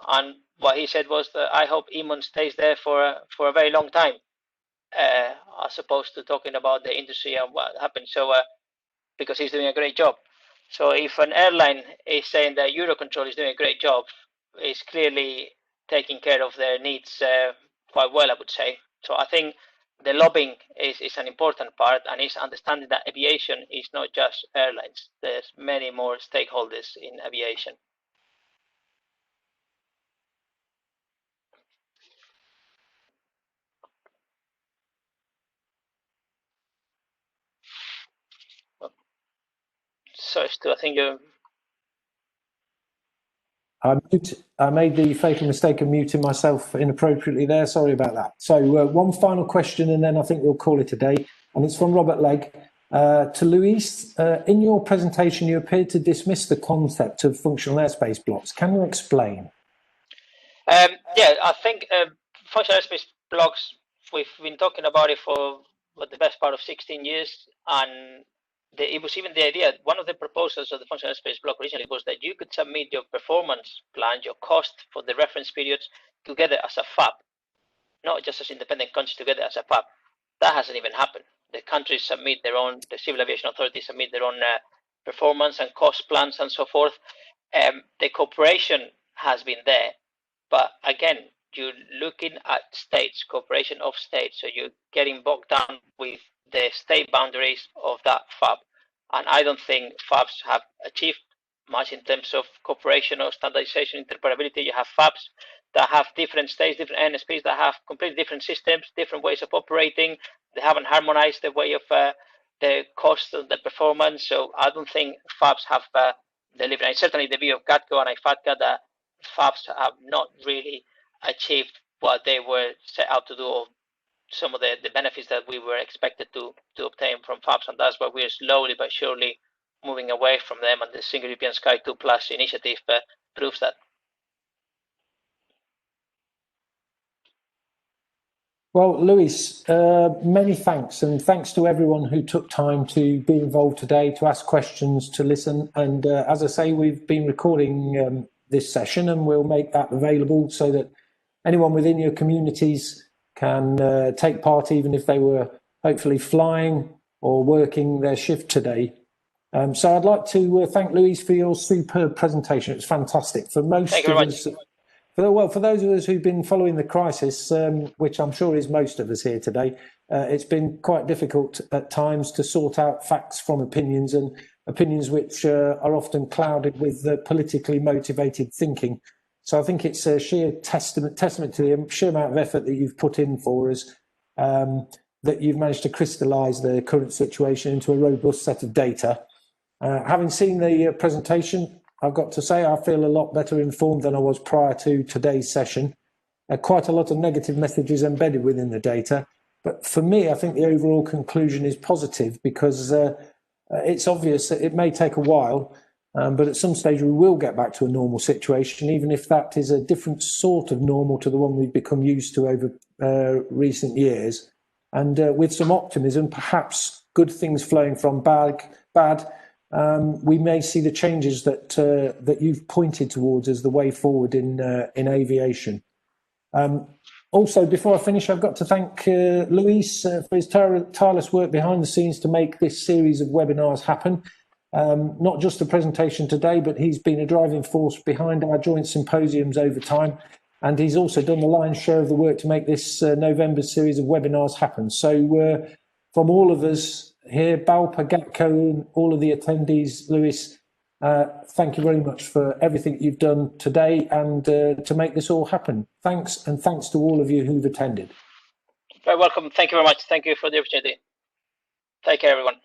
And what he said was that I hope Eamon stays there for a very long time, as opposed to talking about the industry and what happened. So because he's doing a great job. So if an airline is saying that Eurocontrol is doing a great job, it's clearly taking care of their needs quite well, I would say. So I think the lobbying is an important part, and is understanding that aviation is not just airlines. There's many more stakeholders in aviation. So Stu, I think you. I made the fatal mistake of muting myself inappropriately there. Sorry about that. So one final question, and then I think we'll call it a day. And it's from Robert Legg. To Luis, in your presentation, you appeared to dismiss the concept of functional airspace blocks. Can you explain? Yeah, I think functional airspace blocks, we've been talking about it for the best part of 16 years. And it was even the idea, one of the proposals of the functional space block originally was that you could submit your performance plan, your cost for the reference periods together as a FAB, not just as independent countries together as a FAB. That hasn't even happened. The countries submit their own, the civil aviation authorities submit their own performance and cost plans and so forth. The cooperation has been there, but again, you're looking at states, cooperation of states, so you're getting bogged down with the state boundaries of that FAB. And I don't think FABs have achieved much in terms of cooperation or standardization, interoperability. You have FABs that have different states, different NSPs that have completely different systems, different ways of operating. They haven't harmonized the way of the cost of the performance. So I don't think FABs have delivered. And certainly the view of GATCO and IFATCA that FABs have not really achieved what they were set out to do, or some of the benefits that we were expected to obtain from FABs, and that's why we're slowly but surely moving away from them, and the Single European Sky 2 Plus initiative proves that. Well, Luis, many thanks, and thanks to everyone who took time to be involved today, to ask questions, to listen. And as I say, we've been recording this session, and we'll make that available so that anyone within your communities can take part, even if they were hopefully flying or working their shift today. So I'd like to thank Luis for your superb presentation. It's fantastic. For most Thank you very much. For those of us who've been following the crisis, which I'm sure is most of us here today, it's been quite difficult at times to sort out facts from opinions, and opinions which are often clouded with politically motivated thinking. So I think it's a sheer testament to the sheer amount of effort that you've put in for us, that you've managed to crystallise the current situation into a robust set of data. Having seen the presentation, I've got to say I feel a lot better informed than I was prior to today's session. Quite a lot of negative messages embedded within the data. But for me, I think the overall conclusion is positive, because it's obvious that it may take a while, but at some stage we will get back to a normal situation, even if that is a different sort of normal to the one we've become used to over recent years. And with some optimism, perhaps good things flowing from bad, we may see the changes that you've pointed towards as the way forward in aviation. Also, before I finish, I've got to thank Luis for his tireless work behind the scenes to make this series of webinars happen. Not just the presentation today, but he's been a driving force behind our joint symposiums over time. And he's also done the lion's share of the work to make this November series of webinars happen. So from all of us here, BALPA, GATCO, and all of the attendees, Luis, thank you very much for everything you've done today and to make this all happen. Thanks, and thanks to all of you who've attended. Very welcome. Thank you very much. Thank you for the opportunity. Take care, everyone.